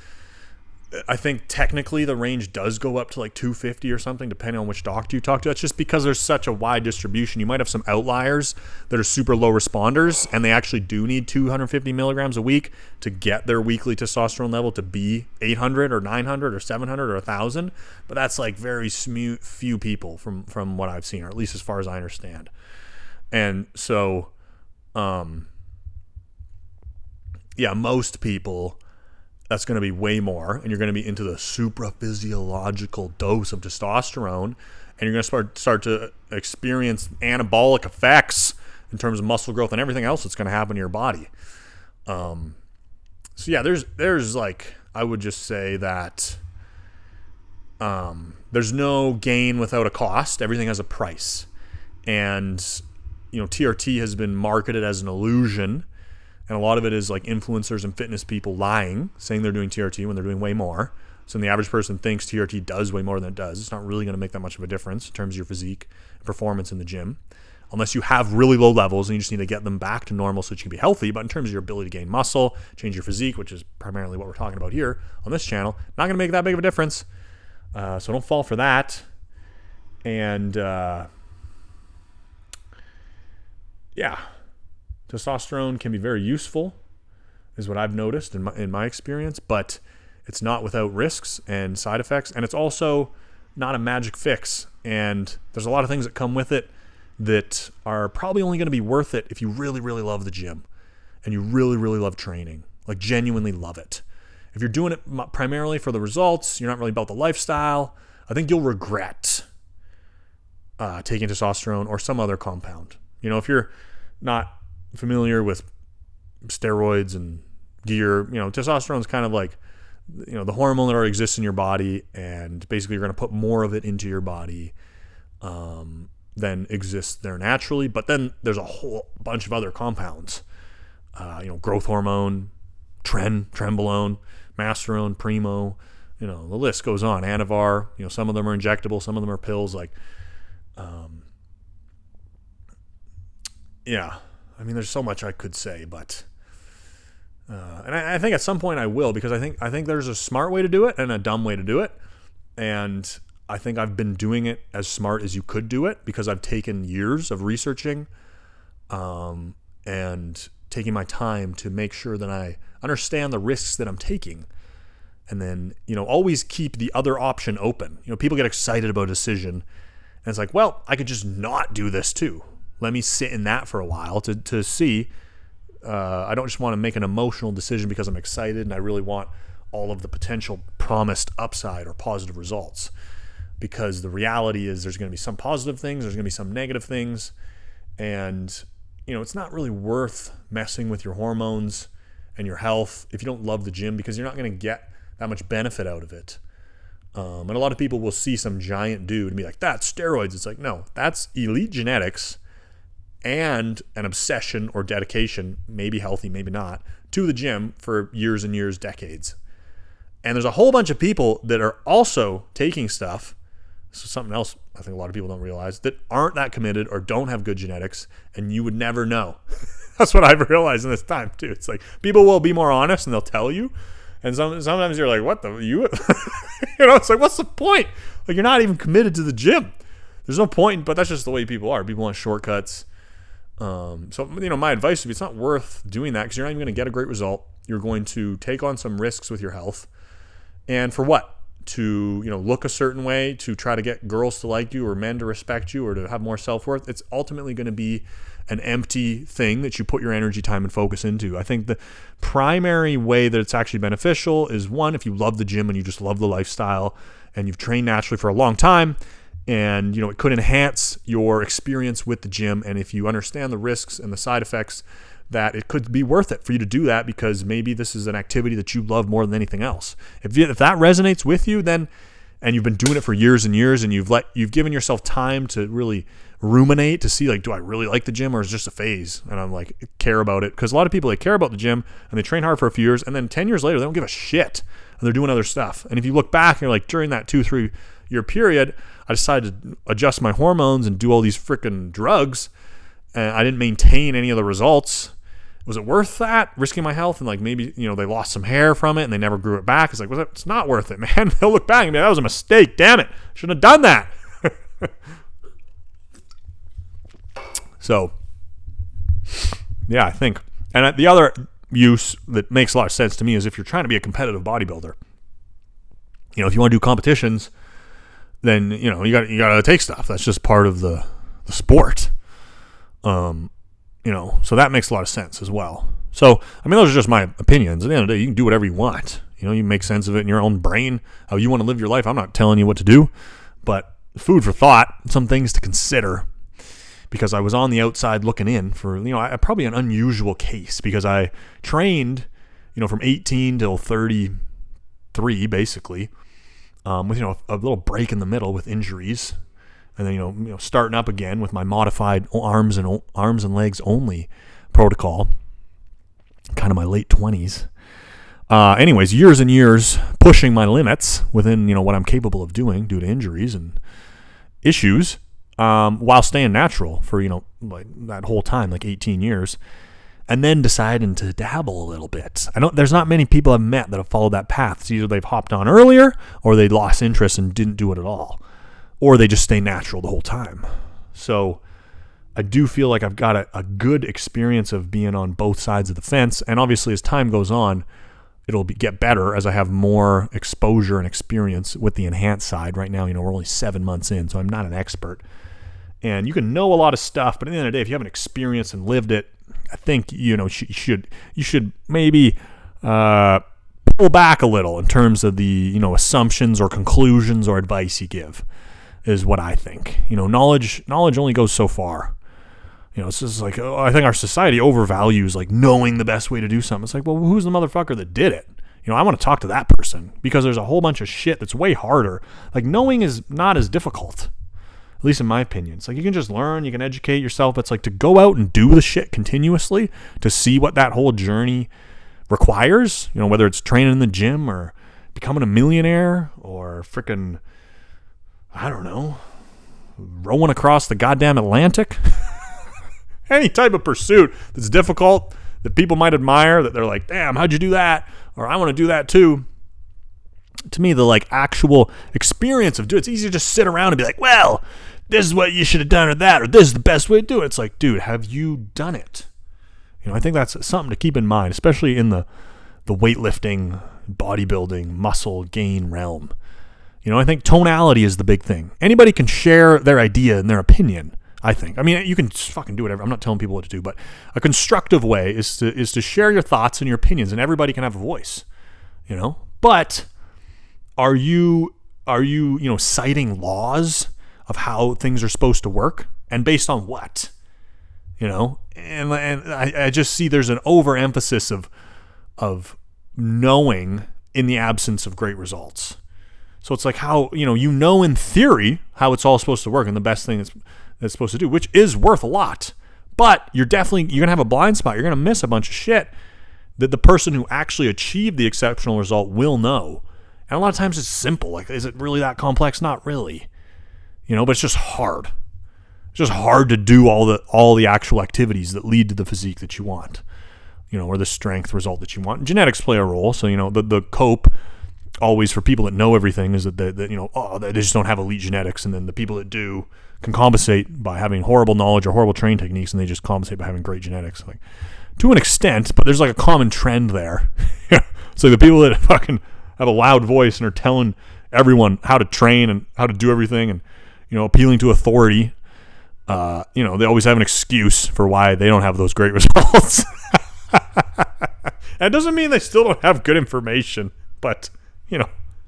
I think technically the range does go up to 250 or something, depending on which doctor you talk to. That's just because there's such a wide distribution. You might have some outliers that are super low responders, and they actually do need 250 milligrams a week to get their weekly testosterone level to be 800 or 900 or 700 or 1,000. But that's very few people from what I've seen, or at least as far as I understand. And so, most people, that's going to be way more, and you're going to be into the supraphysiological dose of testosterone, and you're going to start to experience anabolic effects in terms of muscle growth and everything else that's going to happen to your body. There's I would just say that there's no gain without a cost. Everything has a price, and TRT has been marketed as an illusion. And a lot of it is influencers and fitness people lying, saying they're doing TRT when they're doing way more. So the average person thinks TRT does way more than it does. It's not really going to make that much of a difference in terms of your physique and performance in the gym, unless you have really low levels and you just need to get them back to normal so that you can be healthy. But in terms of your ability to gain muscle, change your physique, which is primarily what we're talking about here on this channel, not going to make that big of a difference. So don't fall for that. And yeah, testosterone can be very useful, is what I've noticed in my experience, but it's not without risks and side effects, and it's also not a magic fix. And there's a lot of things that come with it that are probably only going to be worth it if you really, really love the gym and you really, really love training, like genuinely love it. If you're doing it primarily for the results, you're not really about the lifestyle, I think you'll regret taking testosterone or some other compound. You know, if you're not familiar with steroids and gear, you know, testosterone is kind of like, you know, the hormone that already exists in your body, and basically you're going to put more of it into your body than exists there naturally. But then there's a whole bunch of other compounds, you know, growth hormone, trenbolone, masterone, primo, you know, the list goes on. Anavar, you know, some of them are injectable, some of them are pills. Like, yeah, I mean, there's so much I could say, but, and I think at some point I will, because I think there's a smart way to do it and a dumb way to do it. And I think I've been doing it as smart as you could do it, because I've taken years of researching, and taking my time to make sure that I understand the risks that I'm taking. And then, you know, always keep the other option open. You know, people get excited about a decision, and it's like, well, I could just not do this too. Let me sit in that for a while to see. I don't just want to make an emotional decision because I'm excited and I really want all of the potential promised upside or positive results. Because the reality is there's going to be some positive things, there's going to be some negative things. And, you know, it's not really worth messing with your hormones and your health if you don't love the gym, because you're not going to get that much benefit out of it. And a lot of people will see some giant dude and be like, that's steroids. It's like, no, that's elite genetics and an obsession or dedication, maybe healthy, maybe not, to the gym for years and years, decades. And there's a whole bunch of people that are also taking stuff, so something else I think a lot of people don't realize, that aren't that committed or don't have good genetics, and you would never know. That's what I've realized in this time too. It's like people will be more honest and they'll tell you, and sometimes you're like, what the, you you know, it's like, what's the point? Like, you're not even committed to the gym. There's no point, but that's just the way people are. People want shortcuts. So, you know, my advice would be, it's not worth doing that, because you're not even going to get a great result. You're going to take on some risks with your health. And for what? To, you know, look a certain way, to try to get girls to like you or men to respect you or to have more self-worth. It's ultimately going to be an empty thing that you put your energy, time, and focus into. I think the primary way that it's actually beneficial is, one, if you love the gym and you just love the lifestyle and you've trained naturally for a long time, and, you know, it could enhance your experience with the gym. And if you understand the risks and the side effects, that it could be worth it for you to do that, because maybe this is an activity that you love more than anything else. If that resonates with you, then, and you've been doing it for years and years, and you've given yourself time to really ruminate to see, like, do I really like the gym, or is it just a phase? And I'm like, care about it. Because a lot of people, they care about the gym and they train hard for a few years, and then 10 years later, they don't give a shit and they're doing other stuff. And if you look back and you're like, during that 2-3 year period, I decided to adjust my hormones and do all these freaking drugs, and I didn't maintain any of the results. Was it worth that? Risking my health, and like, maybe, you know, they lost some hair from it and they never grew it back. It's like, it's not worth it, man. They'll look back and be like, that was a mistake. Damn it. Shouldn't have done that. So, yeah, I think. And the other use that makes a lot of sense to me is if you're trying to be a competitive bodybuilder. You know, if you want to do competitions, then, you know, you got to take stuff. That's just part of the sport. You know, so that makes a lot of sense as well. So, I mean, those are just my opinions. At the end of the day, you can do whatever you want. You know, you make sense of it in your own brain, how you want to live your life. I'm not telling you what to do, but food for thought, some things to consider, because I was on the outside looking in for, you know, probably an unusual case, because I trained, you know, from 18 till 33, basically, with, you know, a little break in the middle with injuries. And then, you know, starting up again with my modified arms and legs only protocol, kind of my late 20s. Anyways, years and years pushing my limits within, you know, what I'm capable of doing due to injuries and issues, while staying natural for, you know, like that whole time, like 18 years, and then deciding to dabble a little bit. There's not many people I've met that have followed that path. It's either they've hopped on earlier, or they lost interest and didn't do it at all, or they just stay natural the whole time. So, I do feel like I've got a good experience of being on both sides of the fence. And obviously as time goes on, it'll get better as I have more exposure and experience with the enhanced side. Right now, we're only 7 months in, so I'm not an expert. And you can know a lot of stuff, but at the end of the day, if you haven't experienced and lived it, I think, you should maybe pull back a little in terms of the, assumptions or conclusions or advice you give, is what I think. Knowledge only goes so far. It's just like, I think our society overvalues like knowing the best way to do something. It's like, well, who's the motherfucker that did it? I want to talk to that person, because there's a whole bunch of shit that's way harder. Like, knowing is not as difficult, at least in my opinion. It's like, you can just learn, you can educate yourself. It's like to go out and do the shit continuously to see what that whole journey requires, whether it's training in the gym or becoming a millionaire or freaking, I don't know, rowing across the goddamn Atlantic. Any type of pursuit that's difficult, that people might admire, that they're like, damn, how'd you do that? Or I want to do that too. To me, the like actual experience of doing it's easy to just sit around and be like, well, this is what you should have done, or that, or this is the best way to do it. It's like, dude, have you done it? I think that's something to keep in mind, especially in the weightlifting, bodybuilding, muscle gain realm. I think tonality is the big thing. Anybody can share their idea and their opinion, I think. I mean, you can fucking do whatever. I'm not telling people what to do, but a constructive way is to share your thoughts and your opinions, and everybody can have a voice, But are you citing laws of how things are supposed to work, and based on what? And I just see there's an overemphasis of knowing in the absence of great results. So it's like how, in theory how it's all supposed to work, and the best thing that's supposed to do, which is worth a lot. But you're going to have a blind spot. You're going to miss a bunch of shit that the person who actually achieved the exceptional result will know. And a lot of times it's simple. Like, is it really that complex? Not really. But it's just hard. It's just hard to do all the actual activities that lead to the physique that you want, or the strength result that you want. Genetics play a role. So, the cope always for people that know everything is that they just don't have elite genetics. And then the people that do can compensate by having horrible knowledge or horrible training techniques, and they just compensate by having great genetics. Like, to an extent, but there's like a common trend there. So the people that fucking have a loud voice and are telling everyone how to train and how to do everything, and appealing to authority, they always have an excuse for why they don't have those great results. That doesn't mean they still don't have good information, but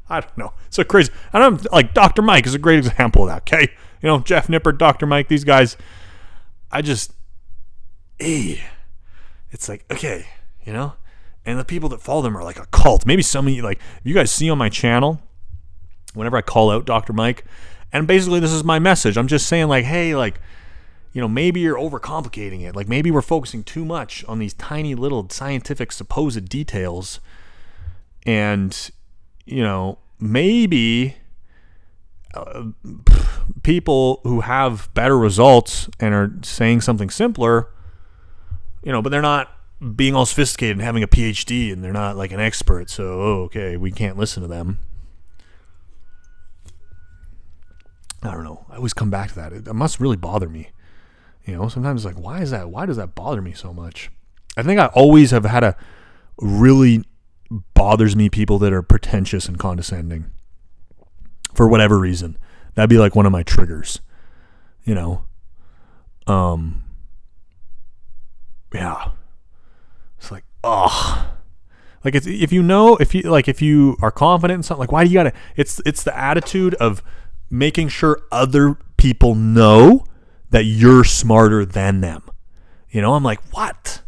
I don't know. It's so crazy. And I'm like, Dr. Mike is a great example of that. Okay, Jeff Nippert, Dr. Mike, these guys. It's like, okay, and the people that follow them are like a cult. Maybe some of you, like, you guys see on my channel, whenever I call out Dr. Mike, and basically this is my message. I'm just saying, like, hey, like, maybe you're overcomplicating it. Like, maybe we're focusing too much on these tiny little scientific supposed details. And, maybe people who have better results and are saying something simpler, but they're not being all sophisticated and having a PhD, and they're not like an expert. So, okay, we can't listen to them. I don't know. I always come back to that. It must really bother me. Sometimes like, why is that? Why does that bother me so much? I think I always have had really bothers me people that are pretentious and condescending for whatever reason. That'd be like one of my triggers, yeah. It's like, like if you are confident in something, like, why do you gotta, it's the attitude of making sure other people know that you're smarter than them. I'm like, what?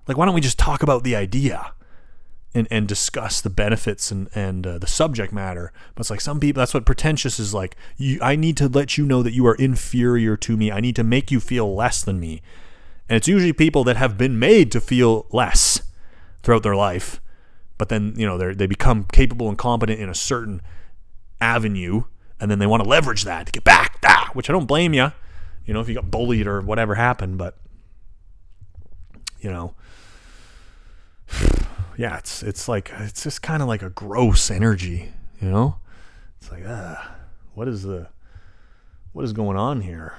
Like, why don't we just talk about the idea and discuss the benefits and the subject matter? But it's like, some people, that's what pretentious is like. I need to let you know that you are inferior to me. I need to make you feel less than me. And it's usually people that have been made to feel less throughout their life. But then, they become capable and competent in a certain avenue, and then they want to leverage that to get back, which I don't blame you, if you got bullied or whatever happened. But, yeah, it's like, it's just kind of like a gross energy, It's like, what is going on here?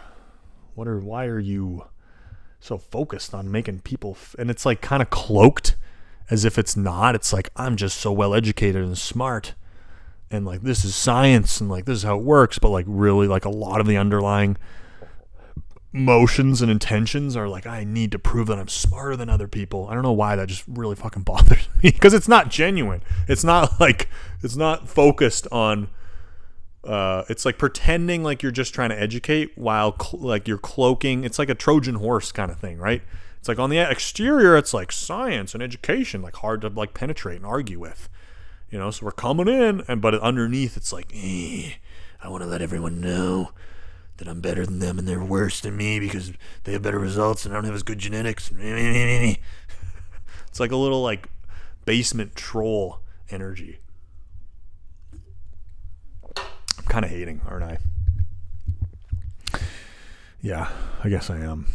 Why are you so focused on making people, and it's like kind of cloaked as if it's not. It's like, I'm just so well educated and smart, and like this is science, and like this is how it works, but like really like a lot of the underlying motions and intentions are like, I need to prove that I'm smarter than other people. I don't know why that just really fucking bothers me, because it's not genuine. It's not focused on it's like pretending like you're just trying to educate while like you're cloaking. It's like a Trojan horse kind of thing, right? It's like on the exterior it's like science and education, like hard to like penetrate and argue with, so we're coming in, but underneath it's like, I want to let everyone know that I'm better than them and they're worse than me because they have better results and I don't have as good genetics. It's like a little like basement troll energy. I'm kind of hating, aren't I? Yeah, I guess I am.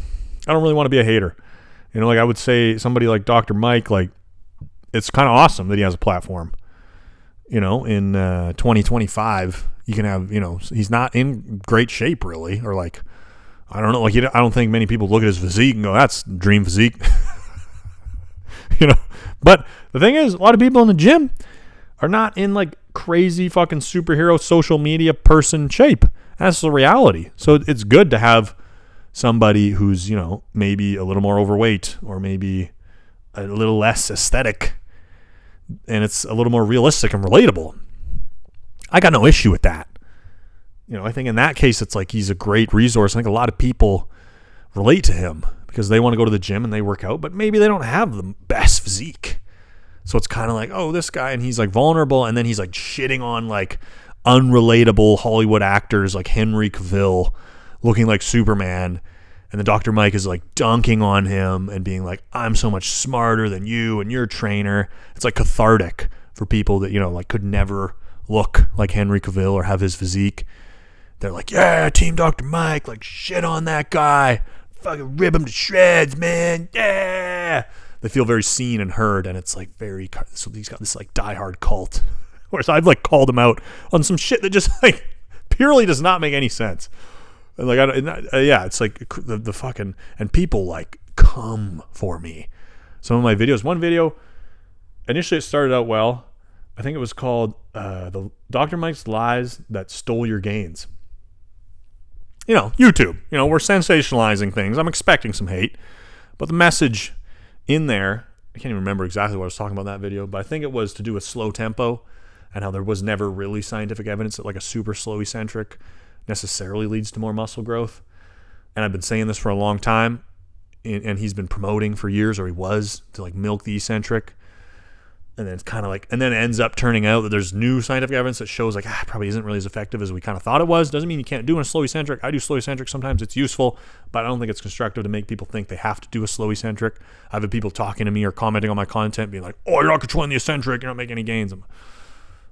I don't really want to be a hater. Like I would say somebody like Dr. Mike, like it's kind of awesome that he has a platform. In 2025, you can have, he's not in great shape really, or like, I don't know, like I don't think many people look at his physique and go, that's dream physique. But the thing is, a lot of people in the gym are not in like crazy fucking superhero social media person shape. That's the reality. So it's good to have somebody who's, maybe a little more overweight or maybe a little less aesthetic, and it's a little more realistic and relatable. I got no issue with that. I think in that case, it's like he's a great resource. I think a lot of people relate to him because they want to go to the gym and they work out, but maybe they don't have the best physique. So it's kind of like, oh, this guy, and he's like vulnerable, and then he's like shitting on like unrelatable Hollywood actors like Henry Cavill looking like Superman, and then Dr. Mike is like dunking on him and being like, I'm so much smarter than you and your trainer. It's like cathartic for people that, like could never look like Henry Cavill or have his physique. They're like, yeah, Team Dr. Mike, like shit on that guy. Fucking rip him to shreds, man. Yeah. They feel very seen and heard, and it's like so he's got this like diehard cult. Whereas I've like called him out on some shit that just like purely does not make any sense. And like, it's like the fucking, and people like come for me. Some of my videos, one video, initially it started out well. I think it was called the Dr. Mike's Lies That Stole Your Gains. YouTube, we're sensationalizing things. I'm expecting some hate, but the message in there, I can't even remember exactly what I was talking about in that video, but I think it was to do with slow tempo and how there was never really scientific evidence that like a super slow eccentric necessarily leads to more muscle growth. And I've been saying this for a long time, and he's been promoting for years, or he was, to like milk the eccentric. And then it's kind of like, and then it ends up turning out that there's new scientific evidence that shows like, it probably isn't really as effective as we kind of thought it was. Doesn't mean you can't do a slow eccentric. I do slow eccentric. Sometimes it's useful, but I don't think it's constructive to make people think they have to do a slow eccentric. I've had people talking to me or commenting on my content being like, oh, you're not controlling the eccentric. You're not making any gains. I'm,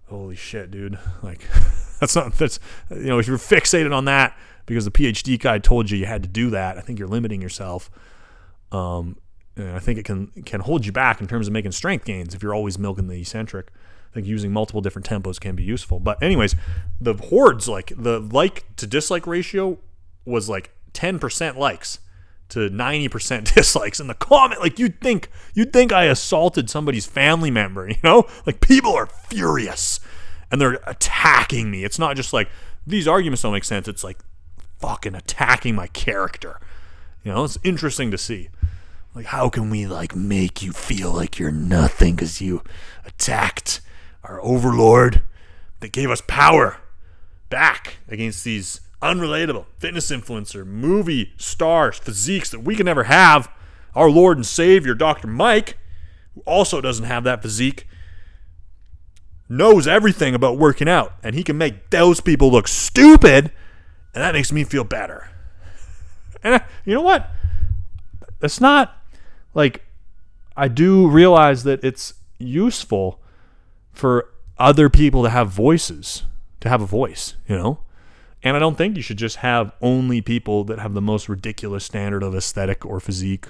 holy shit, dude. Like, that's if you're fixated on that because the PhD guy told you had to do that, I think you're limiting yourself. And I think it can hold you back in terms of making strength gains if you're always milking the eccentric. I think using multiple different tempos can be useful. But anyways, the hordes, like the like to dislike ratio was like 10% likes to 90% dislikes. And the comment, like you'd think I assaulted somebody's family member, like people are furious and they're attacking me. It's not just like these arguments don't make sense. It's like fucking attacking my character. It's interesting to see. Like, how can we like make you feel like you're nothing because you attacked our overlord that gave us power back against these unrelatable fitness influencer, movie stars, physiques that we can never have. Our Lord and Savior, Dr. Mike, who also doesn't have that physique, knows everything about working out, and he can make those people look stupid, and that makes me feel better. And you know what? It's not like, I do realize that it's useful for other people to have voices, to have a voice, And I don't think you should just have only people that have the most ridiculous standard of aesthetic or physique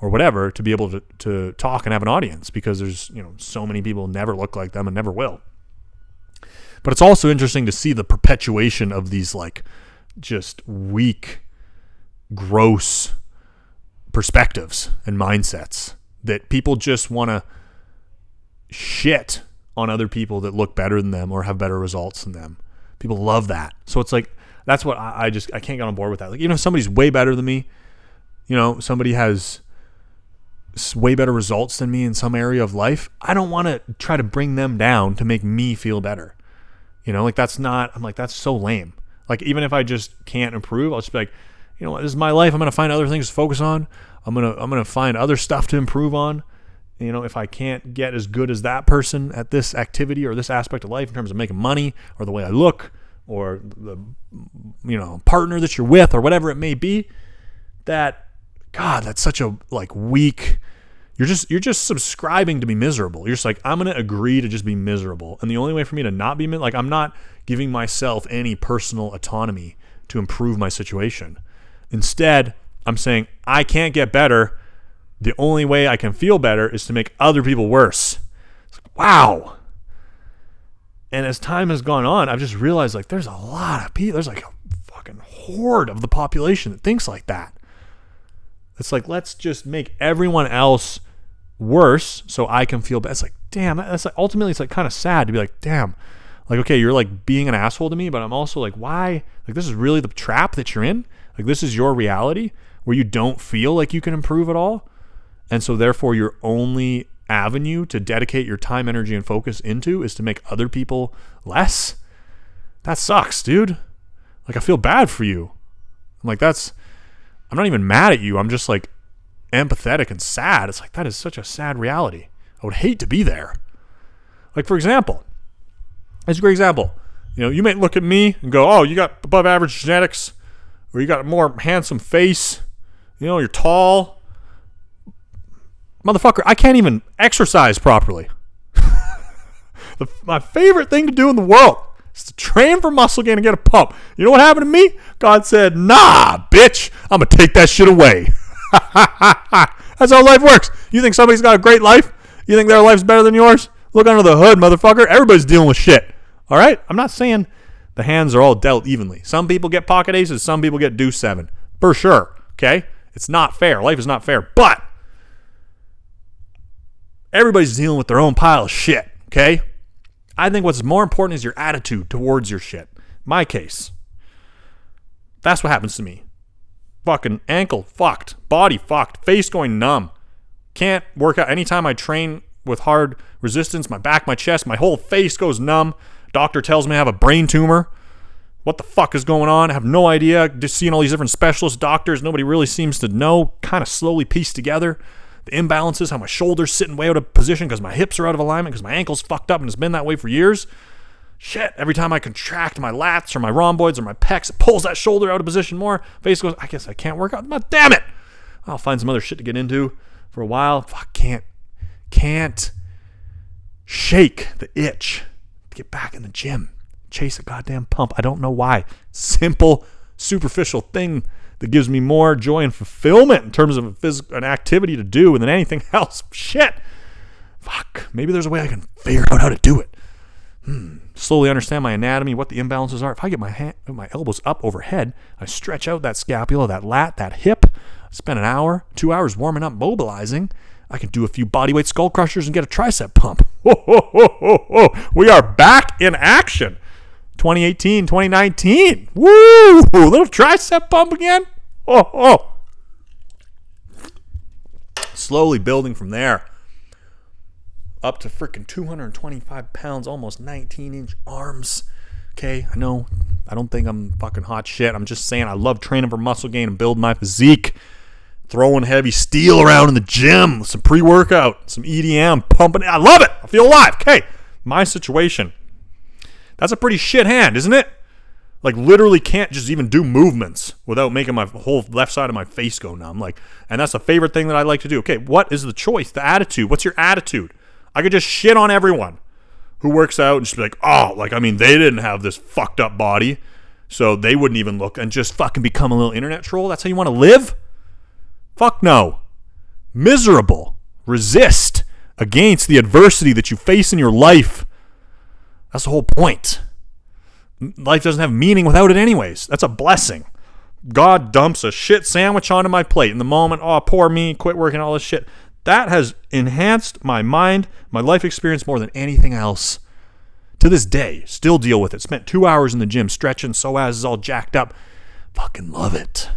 or whatever to be able to talk and have an audience, because there's, so many people never look like them and never will. But it's also interesting to see the perpetuation of these like just weak gross perspectives and mindsets that people just want to shit on other people that look better than them or have better results than them. People love that. So it's like, that's what I can't get on board with that. Like, even if somebody's way better than me, somebody has way better results than me in some area of life, I don't want to try to bring them down to make me feel better. That's so lame. Like, even if I just can't improve, I'll just be like, you know what, this is my life. I'm going to find other things to focus on. I'm going to find other stuff to improve on. If I can't get as good as that person at this activity or this aspect of life in terms of making money or the way I look or the, partner that you're with or whatever it may be, that's such a weak, you're just subscribing to be miserable. You're just like, I'm going to agree to just be miserable. And the only way for me to not be, I'm not giving myself any personal autonomy to improve my situation. Instead, I'm saying I can't get better. The only way I can feel better is to make other people worse. It's like, wow. And as time has gone on, I've just realized there's a lot of people. There's a fucking horde of the population that thinks like that. It's like, let's just make everyone else worse so I can feel better. It's like, damn, that's ultimately it's kind of sad to be like, damn, okay, you're being an asshole to me, but I'm also why? This is really the trap that you're in. This is your reality where you don't feel like you can improve at all. And so therefore your only avenue to dedicate your time, energy, and focus into is to make other people less. That sucks, dude. I feel bad for you. I'm not even mad at you. I'm just empathetic and sad. It's that is such a sad reality. I would hate to be there. For example, it's a great example. You may look at me and go, oh, you got above average genetics, or you got a more handsome face. You're tall. Motherfucker, I can't even exercise properly. My favorite thing to do in the world is to train for muscle gain and get a pump. You know what happened to me? God said, nah, bitch, I'm going to take that shit away. That's how life works. You think somebody's got a great life? You think their life's better than yours? Look under the hood, motherfucker. Everybody's dealing with shit. All right? I'm not saying the hands are all dealt evenly. Some people get pocket aces. Some people get deuce 7. For sure. Okay? It's not fair. Life is not fair. But everybody's dealing with their own pile of shit, okay? I think what's more important is your attitude towards your shit. My case. That's what happens to me. Fucking ankle fucked. Body fucked. Face going numb. Can't work out. Anytime I train with hard resistance, my back, my chest, my whole face goes numb. Doctor tells me I have a brain tumor. What the fuck is going on? I have no idea. Just seeing all these different specialist doctors. Nobody really seems to know. Kind of slowly pieced together the imbalances, how my shoulder's sitting way out of position because my hips are out of alignment because my ankle's fucked up and it's been that way for years. Shit, every time I contract my lats or my rhomboids or my pecs, it pulls that shoulder out of position more. Face goes, I guess I can't work out. Damn it! I'll find some other shit to get into for a while. Fuck, can't shake the itch to get back in the gym. Chase a goddamn pump. I don't know why. Simple, superficial thing that gives me more joy and fulfillment in terms of an activity to do than anything else. Shit. Fuck. Maybe there's a way I can figure out how to do it. Slowly understand my anatomy, what the imbalances are. If I get my elbows up overhead, I stretch out that scapula, that lat, that hip. I spend an hour, 2 hours warming up, mobilizing. I can do a few bodyweight skull crushers and get a tricep pump. We are back in action. 2018, 2019. Woo! Little tricep pump again. Slowly building from there. Up to freaking 225 pounds, almost 19-inch arms. Okay, I know. I don't think I'm fucking hot shit. I'm just saying I love training for muscle gain and building my physique. Throwing heavy steel around in the gym. Some pre-workout. Some EDM. Pumping. I love it. I feel alive. Okay, my situation. That's a pretty shit hand, isn't it? Literally can't just even do movements without making my whole left side of my face go numb. And that's the favorite thing that I like to do. Okay, what is the choice? The attitude. What's your attitude? I could just shit on everyone who works out and just be like, they didn't have this fucked up body, so they wouldn't even look, and just fucking become a little internet troll. That's how you want to live? Fuck no. Miserable. Resist against the adversity that you face in your life. That's the whole point. Life doesn't have meaning without it anyways. That's a blessing. God dumps a shit sandwich onto my plate in the moment, oh, poor me, quit working, all this shit. That has enhanced my mind, my life experience more than anything else. To this day, still deal with it. Spent 2 hours in the gym stretching, psoas is all jacked up. Fucking love it.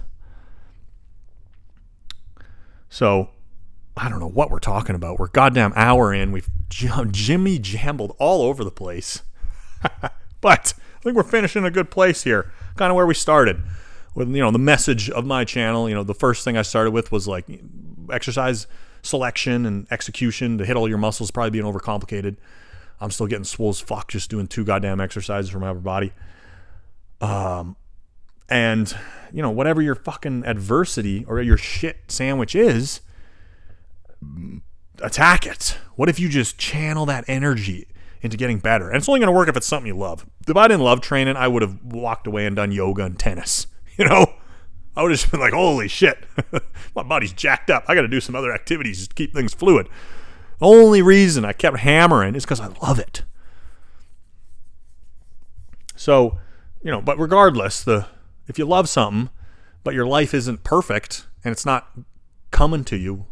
So, I don't know what we're talking about. We're a goddamn hour in. We've jimmy jambled all over the place. But I think we're finishing in a good place here. Kind of where we started. With, the message of my channel, the first thing I started with was like exercise selection and execution to hit all your muscles, probably being overcomplicated. I'm still getting swole as fuck just doing 2 goddamn exercises for my upper body. And, whatever your fucking adversity or your shit sandwich is, attack it. What if you just channel that energy into getting better? And it's only going to work if it's something you love. If I didn't love training, I would have walked away and done yoga and tennis. I would have just been like, holy shit, my body's jacked up. I got to do some other activities just to keep things fluid. The only reason I kept hammering is because I love it. So, but regardless, if you love something, but your life isn't perfect and it's not coming to you,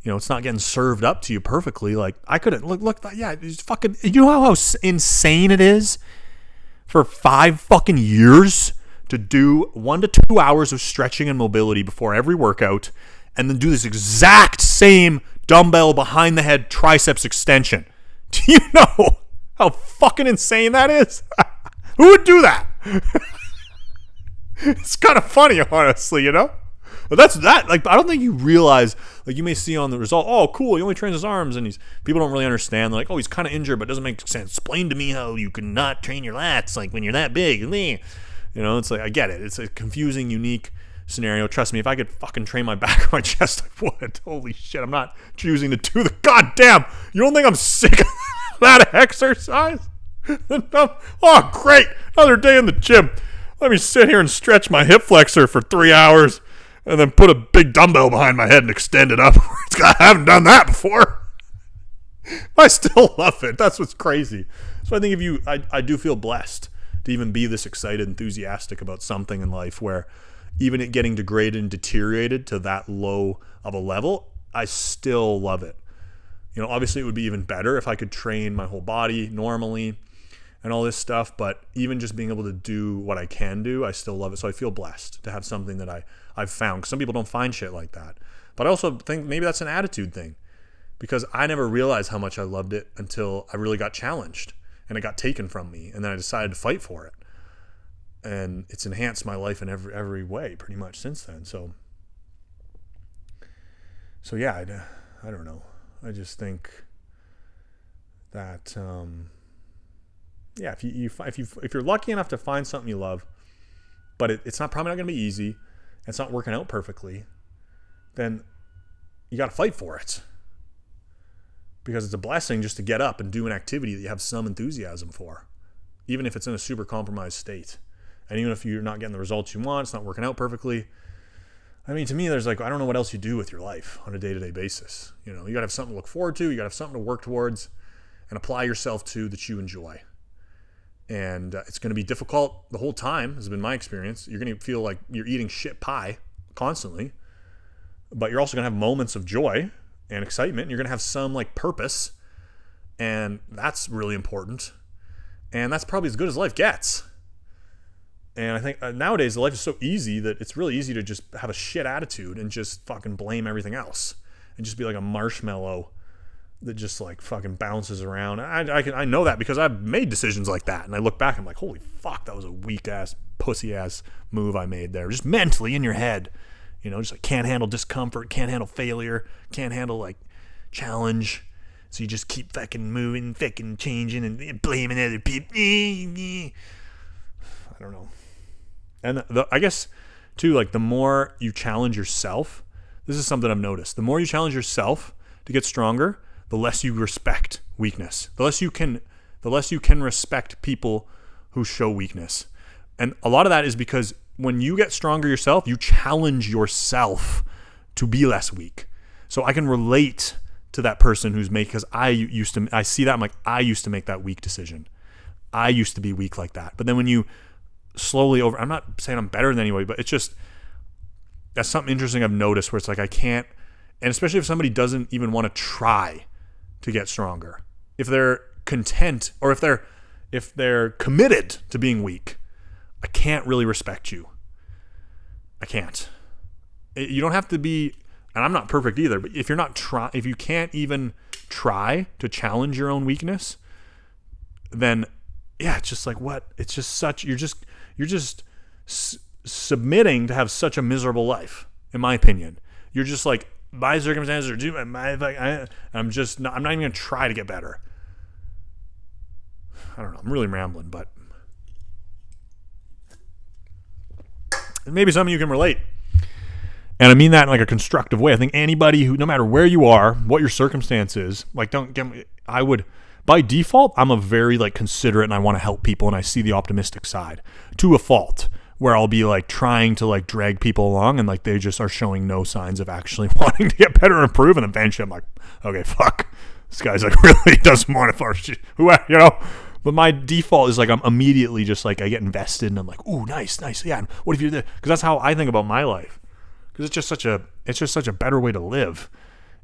it's not getting served up to you perfectly. Like I couldn't look. Yeah, it's fucking. You know how insane it is for 5 fucking years to do 1 to 2 hours of stretching and mobility before every workout, and then do this exact same dumbbell behind the head triceps extension. Do you know how fucking insane that is? Who would do that? It's kind of funny, honestly, But that's that. Like, I don't think you realize, like, you may see on the result, oh, cool, he only trains his arms, and people don't really understand. They're like, oh, he's kind of injured, but it doesn't make sense. Explain to me how you can not train your lats, like, when you're that big. It's like, I get it. It's a confusing, unique scenario. Trust me, if I could fucking train my back or my chest, I would. Holy shit, I'm not choosing to do the goddamn. You don't think I'm sick of that exercise? Oh, great. Another day in the gym. Let me sit here and stretch my hip flexor for 3 hours and then put a big dumbbell behind my head and extend it up. I haven't done that before. I still love it. That's what's crazy. So I think I do feel blessed to even be this excited, enthusiastic about something in life where even it getting degraded and deteriorated to that low of a level, I still love it. Obviously it would be even better if I could train my whole body normally and all this stuff, but even just being able to do what I can do, I still love it. So I feel blessed to have something that I've found. 'Cause some people don't find shit like that. But I also think maybe that's an attitude thing, because I never realized how much I loved it until I really got challenged and it got taken from me, and then I decided to fight for it. And it's enhanced my life in every way pretty much since then. So yeah, I don't know. I just think that if you're lucky enough to find something you love, but it's probably not going to be easy, it's not working out perfectly, then you got to fight for it, because it's a blessing just to get up and do an activity that you have some enthusiasm for, even if it's in a super compromised state. And even if you're not getting the results you want, it's not working out perfectly. I mean, to me, there's I don't know what else you do with your life on a day-to-day basis. You got to have something to look forward to. You got to have something to work towards and apply yourself to that you enjoy. And it's going to be difficult the whole time, has been my experience. You're going to feel like you're eating shit pie constantly, but you're also going to have moments of joy and excitement. And you're going to have some purpose, and that's really important. And that's probably as good as life gets. And I think nowadays life is so easy that it's really easy to just have a shit attitude and just fucking blame everything else and just be like a marshmallow that just fucking bounces around. I know that because I've made decisions like that, and I look back and I'm like, holy fuck, that was a weak ass, pussy ass move I made there. Just mentally in your head, just can't handle discomfort, can't handle failure, can't handle challenge. So you just keep fucking moving, fucking changing, and blaming other people. I don't know. And I guess too, the more you challenge yourself, this is something I've noticed. The more you challenge yourself to get stronger, the less you respect weakness. The less you can respect people who show weakness. And a lot of that is because when you get stronger yourself, you challenge yourself to be less weak. So I can relate to that person who's because I see that, I'm like, I used to make that weak decision. I used to be weak like that. But then when you slowly over, I'm not saying I'm better than anybody, but it's just, that's something interesting I've noticed where it's like I can't, and especially if somebody doesn't even want to try to get stronger, if they're content or if they're committed to being weak, I can't really respect you. I can't. You don't have to be, and I'm not perfect either, but if if you can't even try to challenge your own weakness, then yeah, it's just like what? It's just such, you're just submitting to have such a miserable life, in my opinion. You're just like, my circumstances are I'm not even going to try to get better. I don't know. I'm really rambling, but maybe some of you can relate. And I mean that in like a constructive way. I think anybody who, no matter where you are, what your circumstance is, like don't get me, I would, by default, I'm a very like considerate and I want to help people and I see the optimistic side to a fault where I'll be like trying to like drag people along and like they just are showing no signs of actually wanting to get better and improve. And eventually I'm like, okay, fuck, this guy's like really doesn't want to first, you know? But my default is like I'm immediately just like I get invested and I'm like, ooh, nice, yeah. And what if you did? Because that's how I think about my life. Because it's just such a better way to live,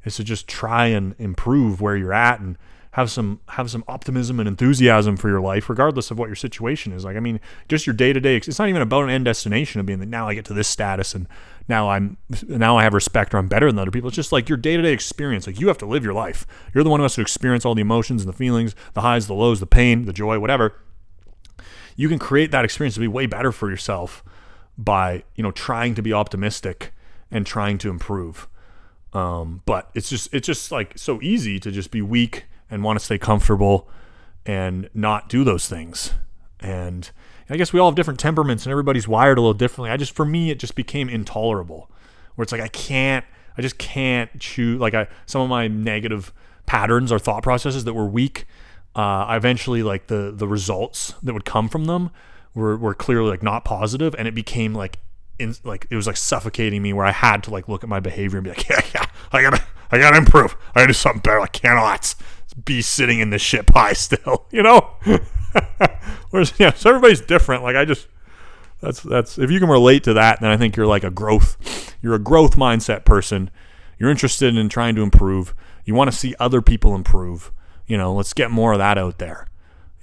is to just try and improve where you're at and have some optimism and enthusiasm for your life, regardless of what your situation is. Like, I mean, just your day-to-day. It's not even about an end destination of being that now I get to this status and now I have respect or I'm better than other people. It's just like your day-to-day experience. Like you have to live your life. You're the one who has to experience all the emotions and the feelings, the highs, the lows, the pain, the joy, whatever. You can create that experience to be way better for yourself by, trying to be optimistic and trying to improve. But it's just like so easy to just be weak and want to stay comfortable and not do those things. And I guess we all have different temperaments and everybody's wired a little differently. For me, it just became intolerable where it's like, I just can't choose. Like some of my negative patterns or thought processes that were weak, I eventually like the results that would come from them were clearly like not positive. And it became like, it was like suffocating me where I had to like look at my behavior and be like, yeah, I gotta improve. I gotta do something better. I cannot be sitting in this shit pie still, Whereas, so everybody's different. Like that's if you can relate to that, then I think you're like you're a growth mindset person. You're interested in trying to improve. You want to see other people improve. Let's get more of that out there.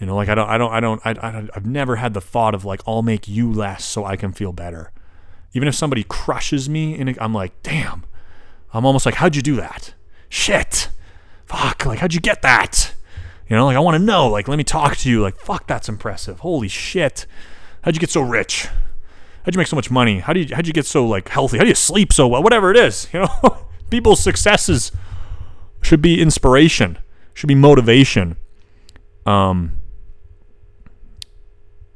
Like I've never had the thought of like, I'll make you less so I can feel better. Even if somebody crushes me, I'm like, damn. I'm almost like, how'd you do that? Shit. Fuck. Like, how'd you get that? Like, I want to know. Like, let me talk to you. Like, fuck, that's impressive. Holy shit. How'd you get so rich? How'd you make so much money? How'd you get so, like, healthy? How do you sleep so well? Whatever it is, People's successes should be inspiration. Should be motivation. And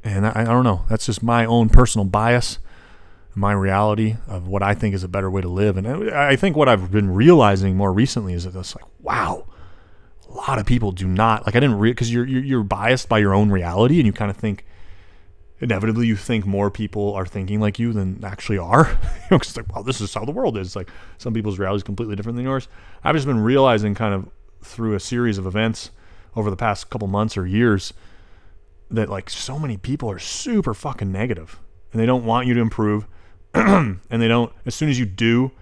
I don't know. That's just my own personal bias. My reality of what I think is a better way to live. And I think what I've been realizing more recently is that it's like, wow, a lot of people do not, like I didn't because you're biased by your own reality and you kind of think, inevitably you think more people are thinking like you than actually are. Because it's like, wow, this is how the world is. Like some people's reality is completely different than yours. I've just been realizing kind of through a series of events over the past couple months or years that like so many people are super fucking negative and they don't want you to improve. And they don't, as soon as you do,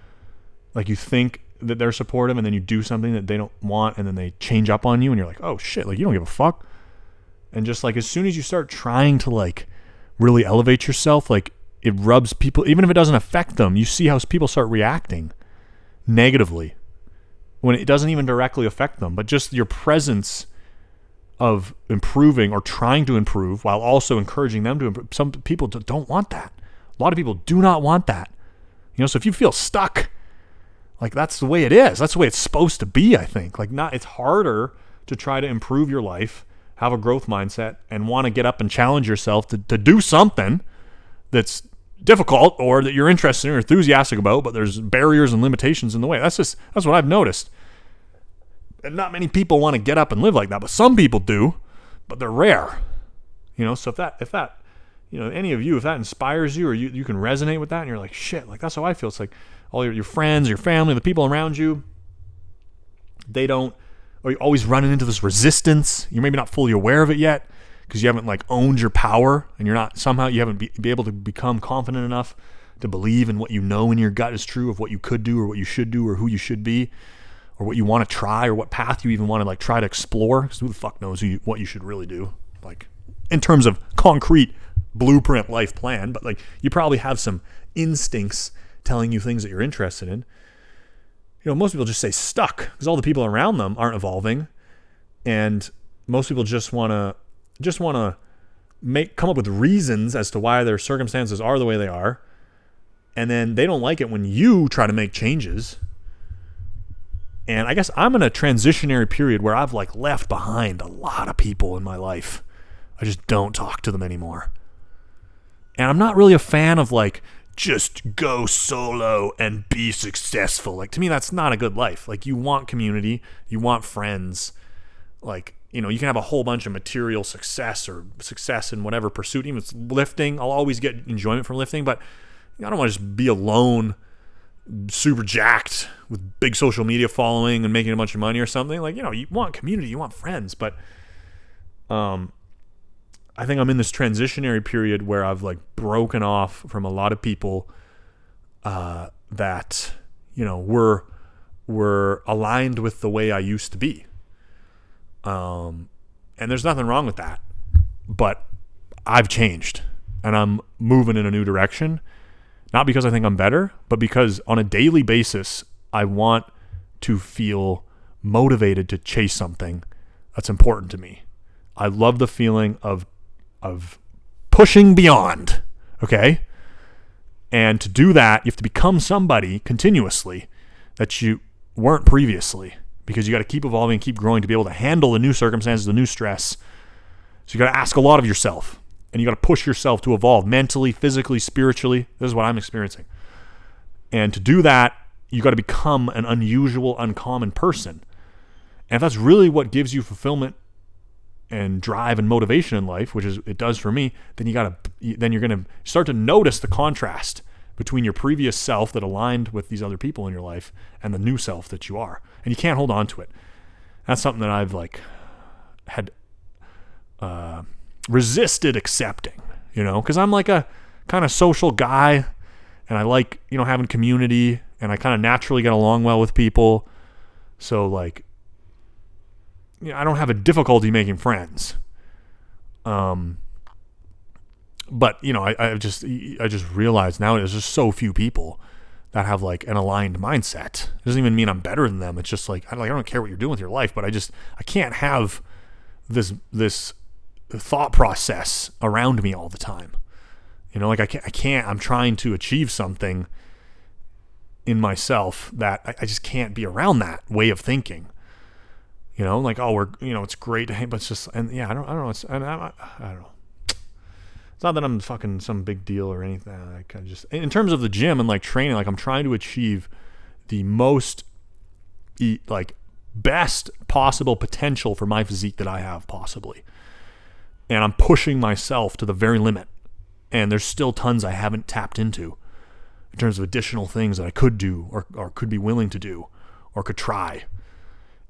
like you think that they're supportive and then you do something that they don't want and then they change up on you and you're like, oh shit, like you don't give a fuck. And just like as soon as you start trying to like really elevate yourself, like it rubs people, even if it doesn't affect them, you see how people start reacting negatively when it doesn't even directly affect them, but just your presence of improving or trying to improve while also encouraging them to improve. Some people don't want that. A lot of people do not want that. So if you feel stuck, like that's the way it is. That's the way it's supposed to be, I think. Like it's harder to try to improve your life, have a growth mindset, and want to get up and challenge yourself to do something that's difficult or that you're interested in or enthusiastic about, but there's barriers and limitations in the way. That's what I've noticed. And not many people want to get up and live like that, but some people do, but they're rare. So if that any of you, if that inspires you or you can resonate with that and you're like, shit, like that's how I feel. It's like all your friends, your family, the people around you, or you're always running into this resistance. You're maybe not fully aware of it yet because you haven't like owned your power, and you're not, somehow you haven't be able to become confident enough to believe in what you know in your gut is true of what you could do or what you should do or who you should be or what you want to try or what path you even want to like try to explore. Because who the fuck knows what you should really do, like in terms of concrete blueprint life plan. But like you probably have some instincts telling you things that you're interested in. You know, most people just stay stuck because all the people around them aren't evolving, and most people just want to come up with reasons as to why their circumstances are the way they are, and then they don't like it when you try to make changes. And I guess I'm in a transitionary period where I've like left behind a lot of people in my life. I just don't talk to them anymore. And I'm not really a fan of like, just go solo and be successful. Like, to me, that's not a good life. Like, you want community, you want friends. Like, you know, you can have a whole bunch of material success or success in whatever pursuit. Even if it's lifting, I'll always get enjoyment from lifting, but I don't want to just be alone, super jacked with big social media following and making a bunch of money or something. Like, you know, you want community, you want friends, but I think I'm in this transitionary period where I've like broken off from a lot of people that, you know, were aligned with the way I used to be. And there's nothing wrong with that, but I've changed and I'm moving in a new direction. Not because I think I'm better, but because on a daily basis, I want to feel motivated to chase something that's important to me. I love the feeling of pushing beyond, okay? And to do that, you have to become somebody continuously that you weren't previously, because you got to keep evolving, keep growing to be able to handle the new circumstances, the new stress. So you got to ask a lot of yourself, and you got to push yourself to evolve mentally, physically, spiritually. This is what I'm experiencing. And to do that, you got to become an unusual, uncommon person. And if that's really what gives you fulfillment and drive and motivation in life, which is it does for me, then you're going to start to notice the contrast between your previous self that aligned with these other people in your life and the new self that you are. And you can't hold on to it. That's something that I've like had resisted accepting, you know, because I'm like a kind of social guy and I like, you know, having community and I kind of naturally get along well with people. So like, you know, I don't have a difficulty making friends. But you know, I just realized now there's just so few people that have like an aligned mindset. It doesn't even mean I'm better than them. It's just like I don't care what you're doing with your life, but I can't have this thought process around me all the time. You know, like I can't, I'm trying to achieve something in myself that I just can't be around that way of thinking. You know, like, oh, it's great to hang, but it's just, and yeah, I don't know. I don't know. It's not that I'm fucking some big deal or anything. Like, I just, in terms of the gym and like training, like I'm trying to achieve the most, like, best possible potential for my physique that I have possibly. And I'm pushing myself to the very limit. And there's still tons I haven't tapped into in terms of additional things that I could do or could be willing to do or could try.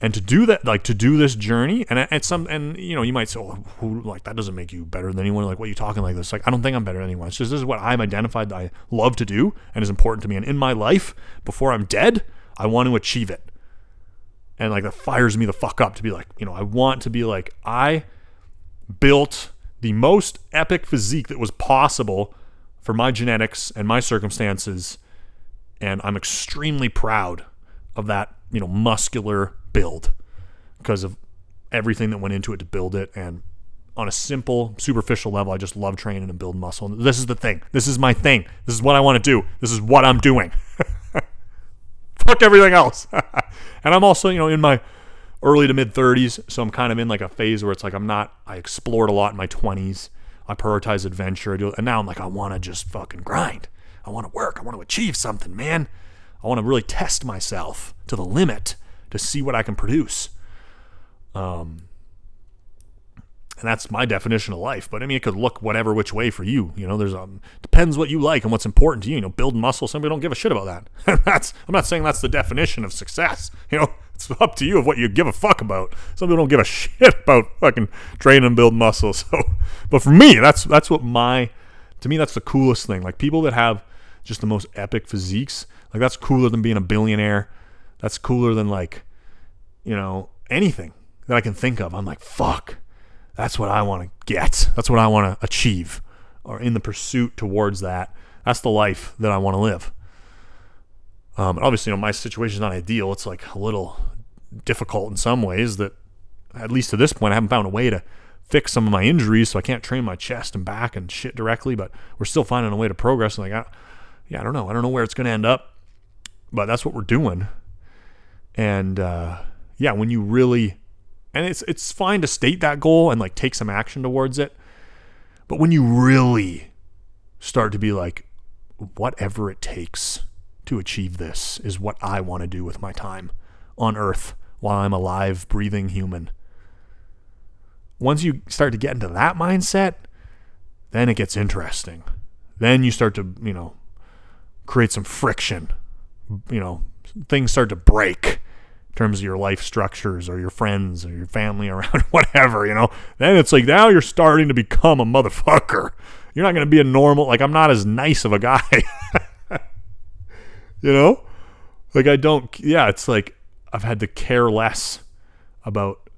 And to do that, like to do this journey, and you know, you might say, oh, like that doesn't make you better than anyone. Like, what are you talking like this? Like, I don't think I'm better than anyone. It's just, this is what I'm identified that I love to do and is important to me. And in my life, before I'm dead, I want to achieve it. And like that fires me the fuck up to be like, you know, I want to be like, I built the most epic physique that was possible for my genetics and my circumstances. And I'm extremely proud of that, you know, muscular build because of everything that went into it to build it. And on a simple, superficial level, I just love training and build muscle. And this is the thing. This is my thing. This is what I want to do. This is what I'm doing. Fuck everything else. And I'm also, you know, in my early to mid 30s, so I'm kind of in like a phase where it's like I explored a lot in my 20s. I prioritize adventure. And now I'm like, I want to just fucking grind. I want to work. I want to achieve something, man. I want to really test myself to the limit to see what I can produce. And that's my definition of life. But I mean, it could look whatever which way for you. You know, there's depends what you like and what's important to you. You know, build muscle. Some people don't give a shit about that. I'm not saying that's the definition of success. You know, It's up to you of what you give a fuck about. Some people don't give a shit about fucking train and build muscle. So, but for me, that's what to me, that's the coolest thing. Like people that have just the most epic physiques, like that's cooler than being a billionaire. That's cooler than like, anything that I can think of. I'm like, fuck, that's what I want to get. That's what I want to achieve, or in the pursuit towards that. That's the life that I want to live. Obviously, my situation is not ideal. It's like a little difficult in some ways that, at least to this point, I haven't found a way to fix some of my injuries, so I can't train my chest and back and shit directly, but we're still finding a way to progress. And I don't know. I don't know where it's going to end up, but that's what we're doing. And when you really, and it's fine to state that goal and like take some action towards it, but when you really start to be like, whatever it takes to achieve this is what I want to do with my time on Earth while I'm a live, breathing human. Once you start to get into that mindset, then it gets interesting. Then you start to, create some friction. Things start to break in terms of your life structures or your friends or your family around, whatever, Then it's like, now you're starting to become a motherfucker. You're not going to be a normal, like I'm not as nice of a guy. Like it's like I've had to care less about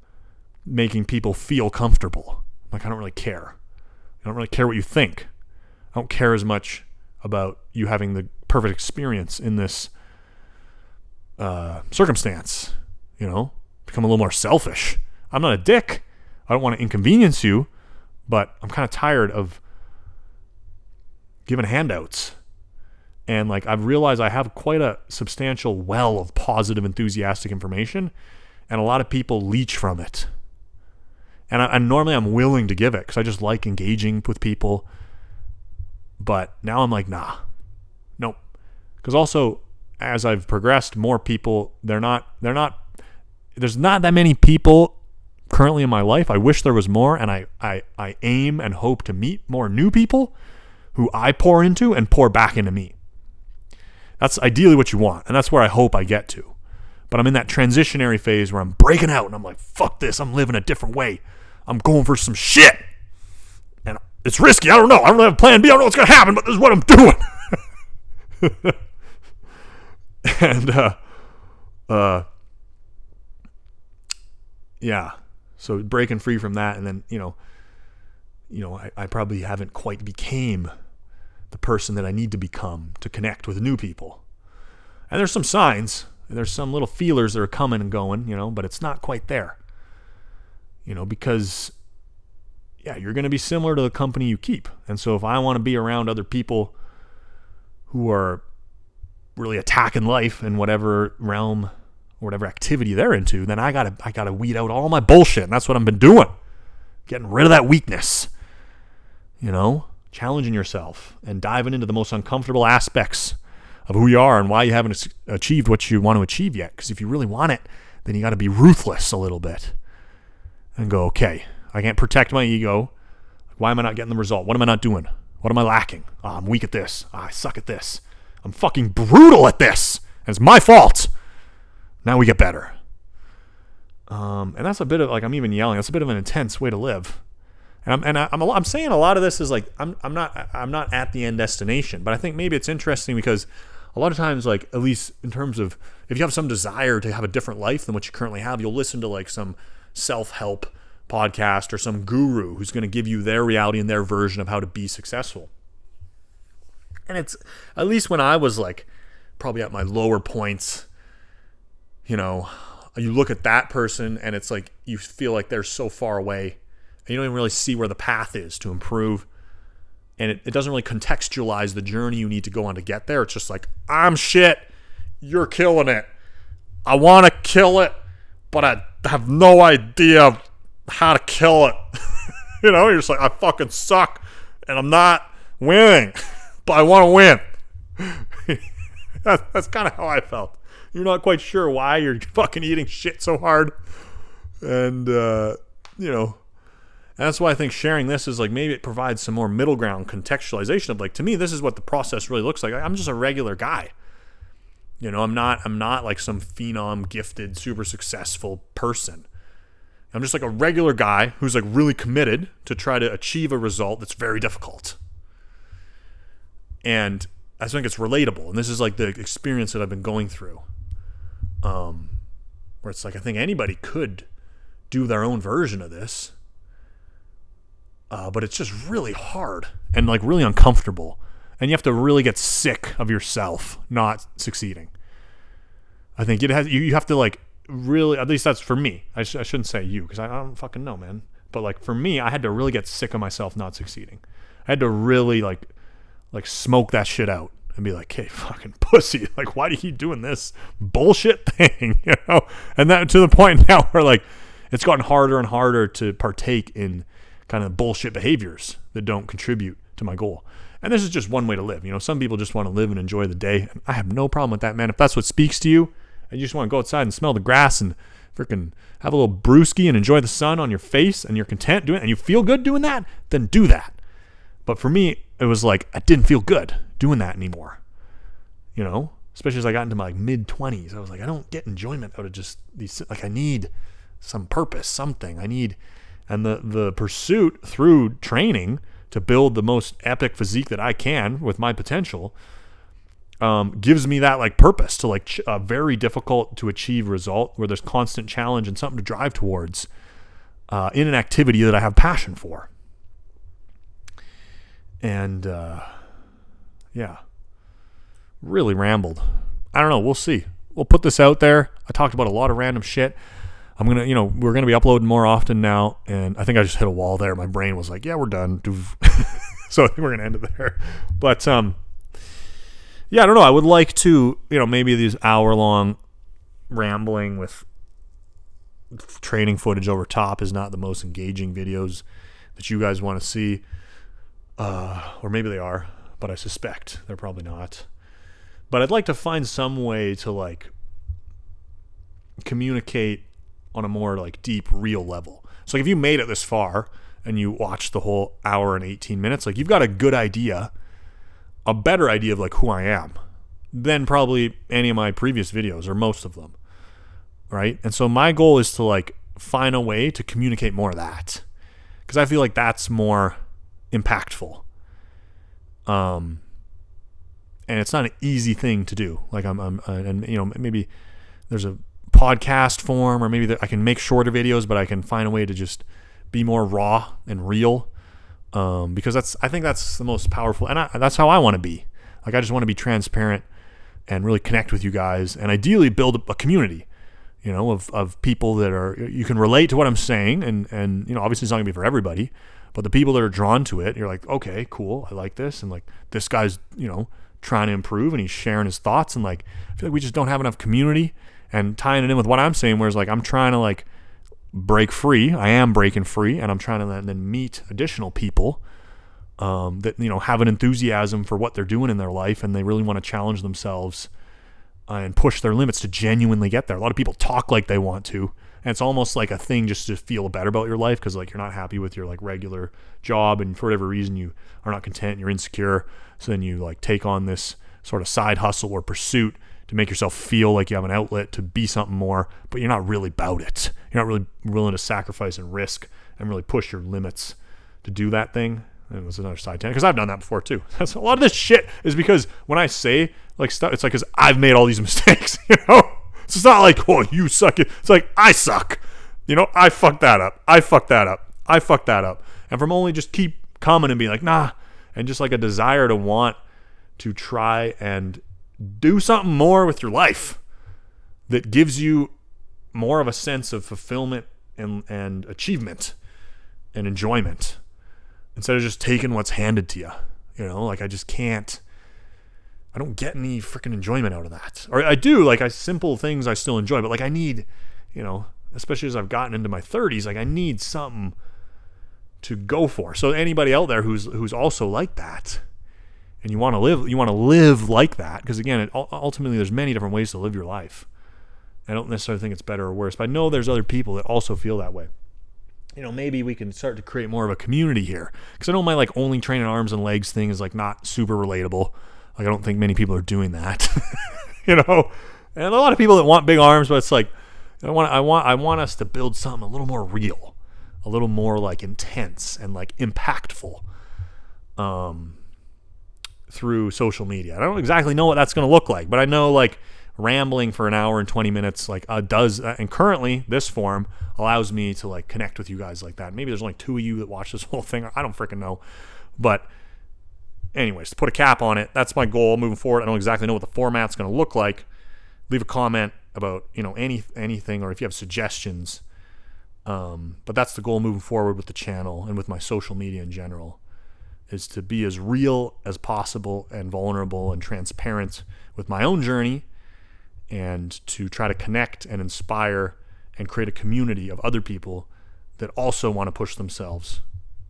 making people feel comfortable. Like I don't really care. I don't really care what you think. I don't care as much about you having the perfect experience in this circumstance. Become a little more selfish. I'm not a dick. I don't want to inconvenience you, but I'm kind of tired of giving handouts. And like I've realized I have quite a substantial well of positive, enthusiastic information, and a lot of people leech from it. And normally I'm willing to give it because I just like engaging with people. But now I'm like, nope. Because also, as I've progressed, more people, there's not that many people currently in my life. I wish there was more, and I aim and hope to meet more new people who I pour into and pour back into me. That's ideally what you want, and that's where I hope I get to. But I'm in that transitionary phase where I'm breaking out, and I'm like, fuck this, I'm living a different way. I'm going for some shit. And it's risky, I don't know. I don't have a plan B, I don't know what's going to happen, but this is what I'm doing. And, so breaking free from that, and then, I probably haven't quite became the person that I need to become to connect with new people. And there's some signs, there's some little feelers that are coming and going, but it's not quite there. Because you're going to be similar to the company you keep. And so if I want to be around other people who are really attacking life in whatever realm or whatever activity they're into, then I gotta weed out all my bullshit. And that's what I've been doing. Getting rid of that weakness. Challenging yourself and diving into the most uncomfortable aspects of who you are and why you haven't achieved what you want to achieve yet. Because if you really want it, then you got to be ruthless a little bit and go, okay, I can't protect my ego. Why am I not getting the result? What am I not doing? What am I lacking? I'm weak at this. I suck at this. I'm fucking brutal at this. And it's my fault. Now we get better. And that's a bit of, like, I'm even yelling. That's a bit of an intense way to live. And I'm saying a lot of this is like I'm not at the end destination, but I think maybe it's interesting because a lot of times, like, at least in terms of if you have some desire to have a different life than what you currently have, you'll listen to like some self-help podcast or some guru who's going to give you their reality and their version of how to be successful. And it's, at least when I was like probably at my lower points, you look at that person and it's like you feel like they're so far away. You don't even really see where the path is to improve. And it doesn't really contextualize the journey you need to go on to get there. It's just like, I'm shit. You're killing it. I want to kill it, but I have no idea how to kill it. You're just like, I fucking suck and I'm not winning, but I want to win. That's kind of how I felt. You're not quite sure why you're fucking eating shit so hard. And, and that's why I think sharing this is like, maybe it provides some more middle ground contextualization of like, to me, this is what the process really looks like. I'm just a regular guy. You know, I'm not like some phenom, gifted, super successful person. I'm just like a regular guy who's like really committed to try to achieve a result that's very difficult. And I think it's relatable. And this is like the experience that I've been going through. Where it's like, I think anybody could do their own version of this. But it's just really hard and like really uncomfortable. And you have to really get sick of yourself not succeeding. I think you have to like really, at least that's for me. I shouldn't say you, because I don't fucking know, man. But like for me, I had to really get sick of myself not succeeding. I had to really like smoke that shit out and be like, hey, fucking pussy, like, why do you keep doing this bullshit thing? You know? And that to the point now where like it's gotten harder and harder to partake in kind of bullshit behaviors that don't contribute to my goal. And this is just one way to live. You know, some people just want to live and enjoy the day. I have no problem with that, man. If that's what speaks to you and you just want to go outside and smell the grass and freaking have a little brewski and enjoy the sun on your face and you're content doing it and you feel good doing that, then do that. But for me, it was like I didn't feel good doing that anymore. You know, especially as I got into my like mid-20s. I was like, I don't get enjoyment out of just these. Like I need some purpose, something. And the pursuit through training to build the most epic physique that I can with my potential gives me that like purpose to like a very difficult to achieve result where there's constant challenge and something to drive towards in an activity that I have passion for. And yeah, really rambled. I don't know. We'll see. We'll put this out there. I talked about a lot of random shit. I'm going to, we're going to be uploading more often now. And I think I just hit a wall there. My brain was like, yeah, we're done. So I think we're going to end it there. But, yeah, I don't know. I would like to, maybe these hour-long rambling with training footage over top is not the most engaging videos that you guys want to see. Or maybe they are, but I suspect they're probably not. But I'd like to find some way to like communicate on a more like deep, real level. So like if you made it this far and you watched the whole hour and 18 minutes, like you've got a good idea, a better idea of like who I am than probably any of my previous videos or most of them. Right? And so my goal is to like find a way to communicate more of that. Because I feel like that's more impactful. And it's not an easy thing to do. Like maybe there's a podcast form, or maybe I can make shorter videos, but I can find a way to just be more raw and real. Because I think that's the most powerful, and that's how I want to be. Like I just want to be transparent and really connect with you guys, and ideally build a community, of people that are, you can relate to what I'm saying, and obviously it's not gonna be for everybody, but the people that are drawn to it, you're like, okay, cool, I like this, and like this guy's, trying to improve, and he's sharing his thoughts, and like I feel like we just don't have enough community, and tying it in with what I'm saying, whereas like I'm trying to like break free. I am breaking free, and I'm trying to then meet additional people that have an enthusiasm for what they're doing in their life, and they really want to challenge themselves and push their limits to genuinely get there. A lot of people talk like they want to, and it's almost like a thing just to feel better about your life because like you're not happy with your like regular job, and for whatever reason you are not content, you're insecure. So then you like take on this sort of side hustle or pursuit to make yourself feel like you have an outlet to be something more, but you're not really about it. You're not really willing to sacrifice and risk and really push your limits to do that thing. And it was another side tangent, because I've done that before too. That's a lot of this shit is because when I say like stuff, it's like because I've made all these mistakes, So it's not like, oh, you suck. It's like, I suck. I fucked that up. I fucked that up. And from only just keep coming and being like, nah, and just like a desire to want to try and do something more with your life that gives you more of a sense of fulfillment and achievement and enjoyment instead of just taking what's handed to you. Like I don't get any freaking enjoyment out of that. Or I do, like simple things I still enjoy, but like I need, especially as I've gotten into my 30s, like I need something to go for. So anybody out there who's also like that, and you want to live like that, because again, ultimately there's many different ways to live your life. I don't necessarily think it's better or worse, but I know there's other people that also feel that way. Maybe we can start to create more of a community here, because I know my like only training arms and legs thing is like not super relatable. Like I don't think many people are doing that. And a lot of people that want big arms, but it's like, I want us to build something a little more real, a little more like intense and like impactful, through social media. I don't exactly know what that's going to look like, but I know like rambling for an hour and 20 minutes like does, and currently this form allows me to like connect with you guys like that. Maybe there's only 2 of you that watch this whole thing. I don't freaking know. But anyways, to put a cap on it, that's my goal moving forward. I don't exactly know what the format's going to look like. Leave a comment about, anything, or if you have suggestions. But that's the goal moving forward with the channel and with my social media in general, is to be as real as possible and vulnerable and transparent with my own journey, and to try to connect and inspire and create a community of other people that also want to push themselves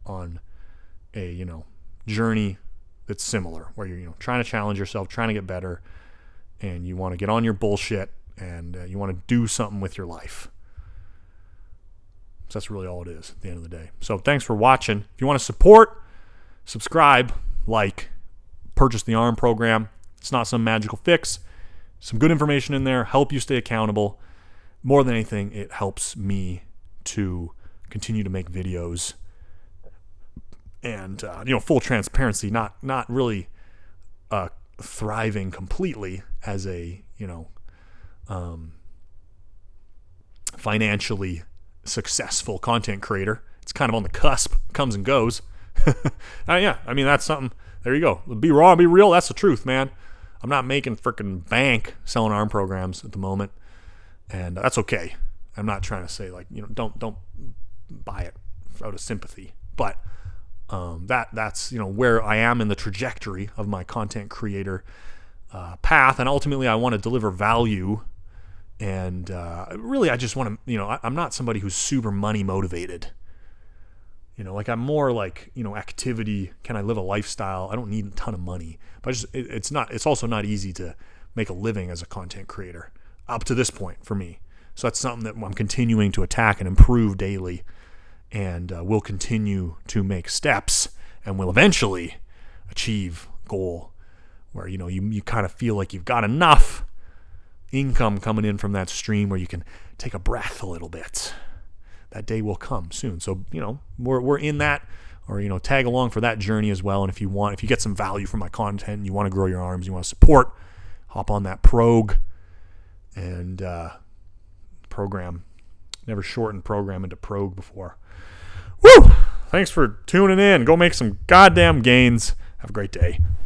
on a, journey that's similar, where you're, trying to challenge yourself, trying to get better, and you want to get on your bullshit, and you want to do something with your life. So that's really all it is at the end of the day. So thanks for watching. If you want to support, subscribe, purchase the ARM program. It's not some magical fix. Some good information in there, help you stay accountable. More than anything, it helps me to continue to make videos. And, full transparency, not really thriving completely as a, financially successful content creator. It's kind of on the cusp, comes and goes. Yeah, I mean, that's something. There you go. Be raw, be real. That's the truth, man. I'm not making freaking bank selling ARM programs at the moment, and that's okay. I'm not trying to say don't buy it out of sympathy, but that's where I am in the trajectory of my content creator path, and ultimately I want to deliver value. And really, I just want to, I'm not somebody who's super money motivated. I'm more like, activity. Can I live a lifestyle? I don't need a ton of money, but it's also not easy to make a living as a content creator up to this point for me. So that's something that I'm continuing to attack and improve daily, and will continue to make steps, and will eventually achieve goal where, you kind of feel like you've got enough income coming in from that stream where you can take a breath a little bit. That day will come soon. So, we're in that, or, tag along for that journey as well. And if you get some value from my content and you want to grow your arms, you want to support, hop on that prog and program. Never shortened program into prog before. Woo! Thanks for tuning in. Go make some goddamn gains. Have a great day.